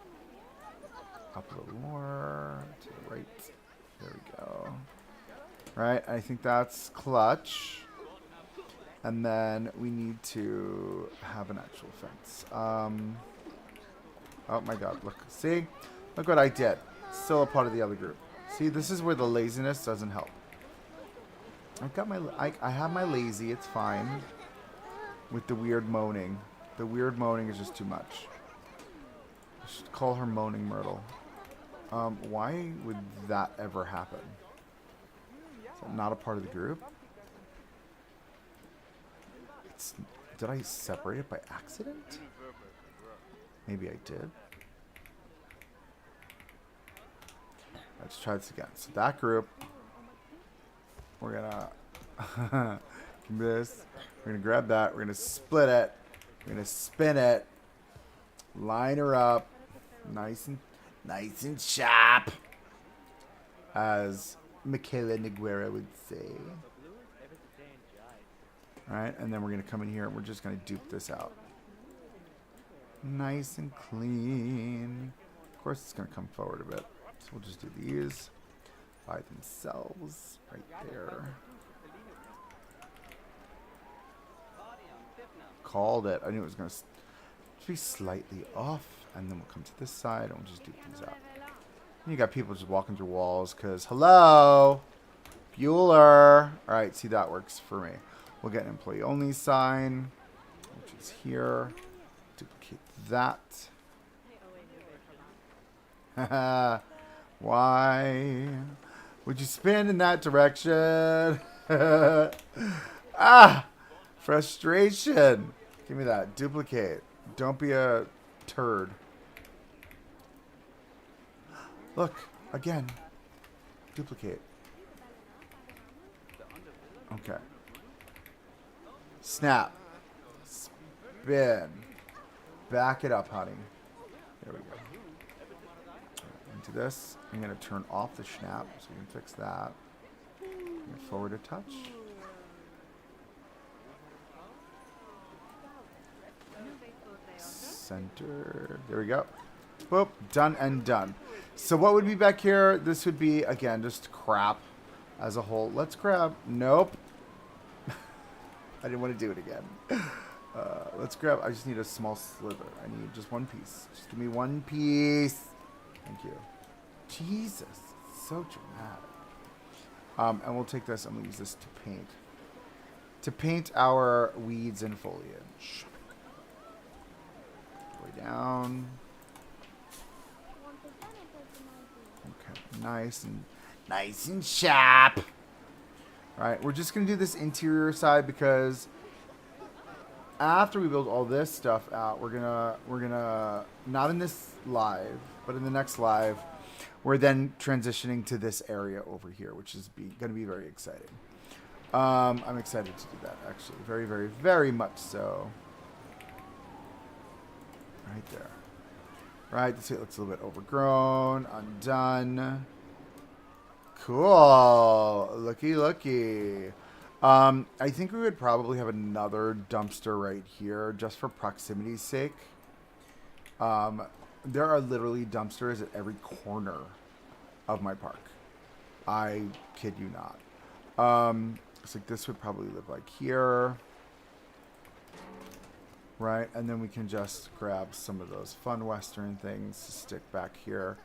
Up a little more. To the right. Right? I think that's clutch. And then we need to have an actual fence. Oh my god, look. See? Look what I did. Still a part of the other group. See, this is where the laziness doesn't help. I have my lazy, it's fine. With the weird moaning. The weird moaning is just too much. I should call her Moaning Myrtle. Why would that ever happen? Is that not a part of the group? Did I separate it by accident? Maybe I did. Let's try this again. So that group, we're gonna give this. We're gonna grab that. We're gonna split it. We're gonna spin it. Line her up, nice and sharp, as Michaela Niguera would say. All right, and then we're gonna come in here and we're just gonna dupe this out. Nice and clean. Of course, it's gonna come forward a bit. So we'll just do these by themselves right there. Called it. I knew it was gonna be slightly off, and then we'll come to this side and we'll just dupe these out. And you got people just walking through walls because hello, Bueller. All right, see, that works for me. We'll get an employee only sign, which is here. Duplicate that. Why would you spin in that direction? Ah, frustration. Give me that. Duplicate. Don't be a turd. Look, again. Duplicate. Okay. Snap. Spin. Back it up, honey. There we go. Into this. I'm going to turn off the snap so we can fix that. Forward a touch. Center. There we go. Boop. Done and done. So what would be back here? This would be, again, just crap as a whole. Let's grab... Nope. I didn't want to do it again. Let's grab... I just need a small sliver. I need just one piece. Just give me one piece. Thank you. Jesus. So dramatic. And we'll take this and we'll use this to paint. To paint our weeds and foliage. Way down. Okay, nice and sharp. All right, we're just gonna do this interior side because after we build all this stuff out, we're gonna not in this live, but in the next live, we're then transitioning to this area over here, which is gonna be very exciting. I'm excited to do that actually, very, very, very much so. Right there. Right, this looks a little bit overgrown. Undone. Cool. Looky, looky. I think we would probably have another dumpster right here just for proximity's sake. There are literally dumpsters at every corner of my park. I kid you not. It's like this would probably live like here. Right, and then we can just grab some of those fun Western things to stick back here.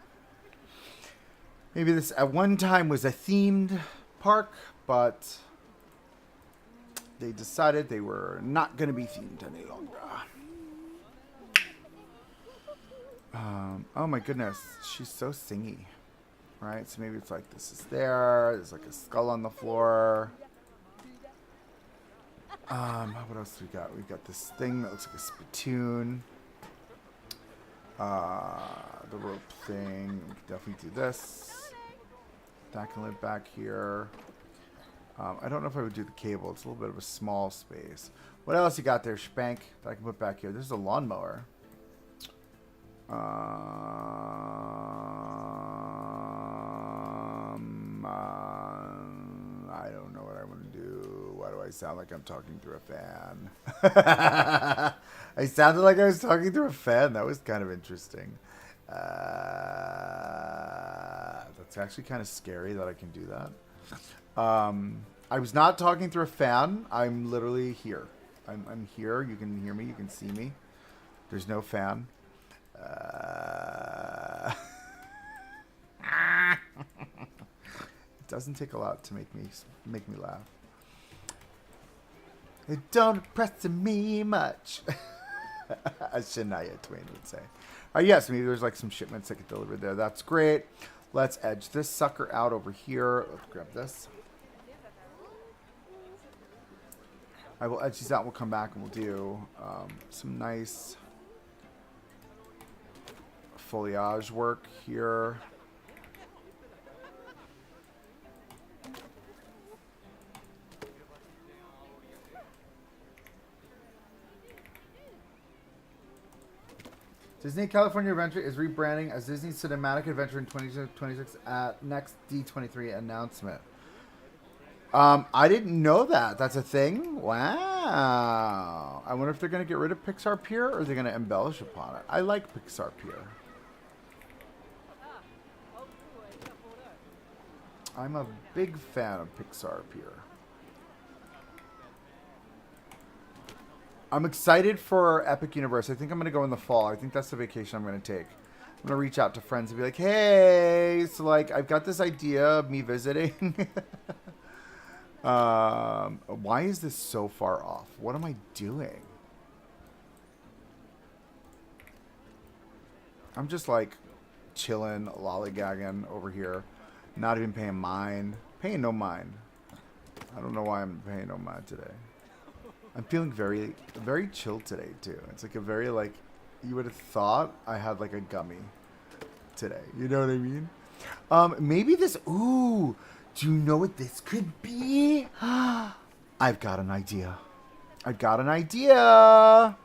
Maybe this at one time was a themed park, but they decided they were not going to be themed any longer. Oh my goodness, she's so singy. Right, so maybe it's like this is there's like a skull on the floor. What else do we got? We've got this thing that looks like a spittoon. The rope thing. We can definitely do this. That can live back here. I don't know if I would do the cable. It's a little bit of a small space. What else you got there, Spank, that I can put back here? There's a lawnmower. I don't know what I want to do. Why do I sound like I'm talking through a fan? I sounded like I was talking through a fan. That was kind of interesting. That's actually kind of scary that I can do that. I was not talking through a fan. I'm literally here. I'm here. You can hear me. You can see me. There's no fan. It doesn't take a lot to make me laugh. It don't impress me much, as Shania Twain would say. Yes, maybe there's like some shipments that get delivered there. That's great. Let's edge this sucker out over here. Let's grab this. I will edge these out. We'll come back and we'll do some nice foliage work here. Disney California Adventure is rebranding as Disney Cinematic Adventure in 2026 at next D23 announcement. I didn't know that. That's a thing? Wow. I wonder if they're going to get rid of Pixar Pier or they're going to embellish upon it. I like Pixar Pier. I'm a big fan of Pixar Pier. I'm excited for Epic Universe. I think I'm going to go in the fall. I think that's the vacation I'm going to take. I'm going to reach out to friends and be like, hey, so like I've got this idea of me visiting. Why is this so far off? What am I doing? I'm just like chilling, lollygagging over here. Not even paying mind. Paying no mind. I don't know why I'm paying no mind today. I'm feeling very, very chill today too. It's like a very like, you would have thought I had like a gummy today. You know what I mean? Maybe this, ooh, do you know what this could be? I've got an idea. I've got an idea.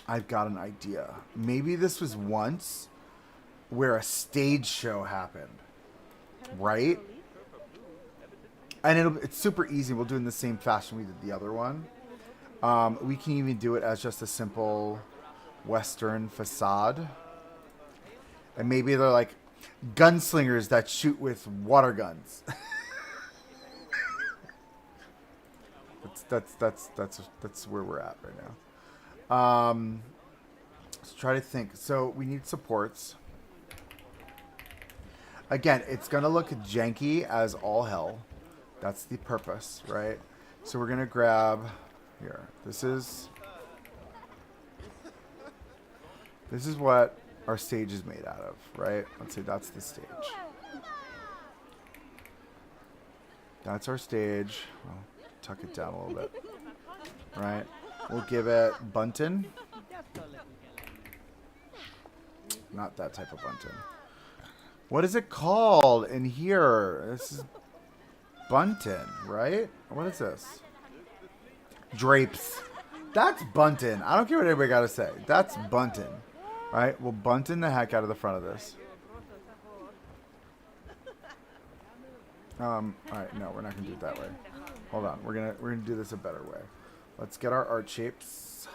I've got an idea. Maybe this was once where a stage show happened, right? And it's super easy. We'll do it in the same fashion we did the other one. We can even do it as just a simple Western facade. And maybe they're like gunslingers that shoot with water guns. That's where we're at right now. Let's try to think. So we need supports. Again, it's gonna look janky as all hell. That's the purpose, right? So we're going to grab here. This is what our stage is made out of, right? Let's say that's the stage. That's our stage. Well, tuck it down a little bit, right? We'll give it bunting. Not that type of bunting. What is it called in here? This is bunting, right? What is this? Drapes. That's bunting. I don't care what anybody got to say. That's bunting. All right, we'll bunting the heck out of the front of this. All right, no, we're not gonna do it that way. Hold on, we're gonna do this a better way. Let's get our art shapes.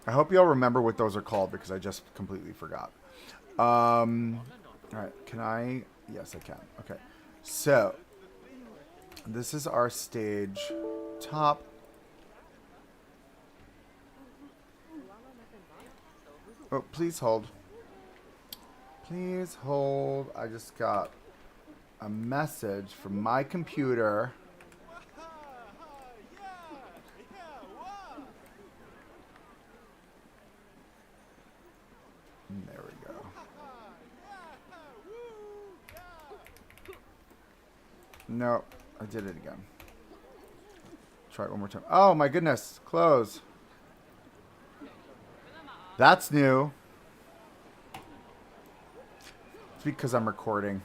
I hope you all remember what those are called because I just completely forgot. All right, can I? Yes, I can. Okay, so this is our stage top. Oh, please hold. Please hold. I just got a message from my computer. There we go. No, I did it again. Try it one more time. Oh my goodness, close. That's new. It's because I'm recording.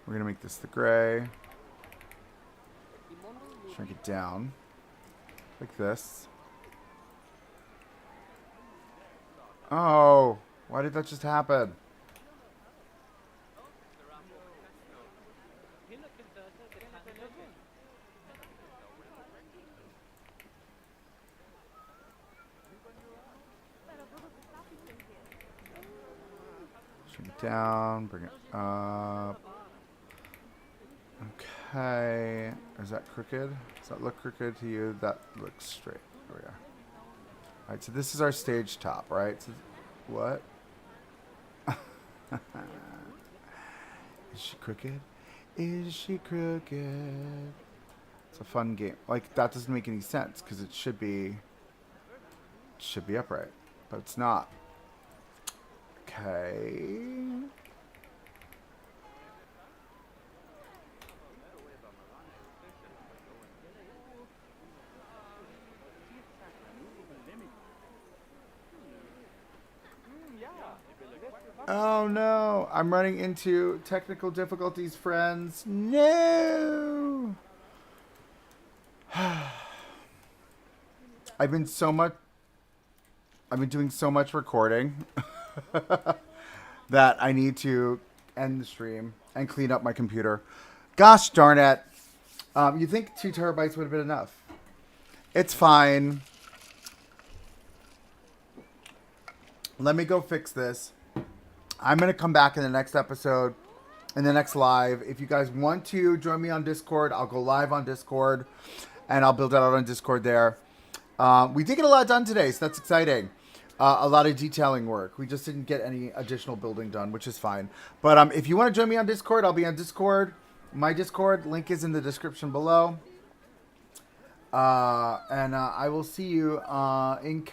We're gonna make this the gray. Shrink it down. Like this. Oh, why did that just happen? Shrink it down, bring it up. Okay. Is that crooked? Does that look crooked to you? That looks straight. There we go. Alright, so this is our stage top, right? So, what? Is she crooked? Is she crooked? It's a fun game. Like, that doesn't make any sense because it should be upright, but it's not. Okay. Oh no, I'm running into technical difficulties, friends. No. I've been doing so much recording that I need to end the stream and clean up my computer. Gosh darn it. You think 2 terabytes would have been enough? It's fine. Let me go fix this. I'm going to come back in the next episode, in the next live. If you guys want to join me on Discord, I'll go live on Discord, and I'll build it out on Discord there. We did get a lot done today, so that's exciting. A lot of detailing work. We just didn't get any additional building done, which is fine. But if you want to join me on Discord, I'll be on Discord. My Discord link is in the description below. And I will see you in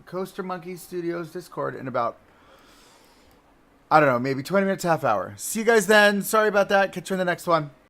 Coaster Monkey Studios Discord in about, I don't know, maybe 20 minutes, half hour. See you guys then. Sorry about that. Catch you in the next one.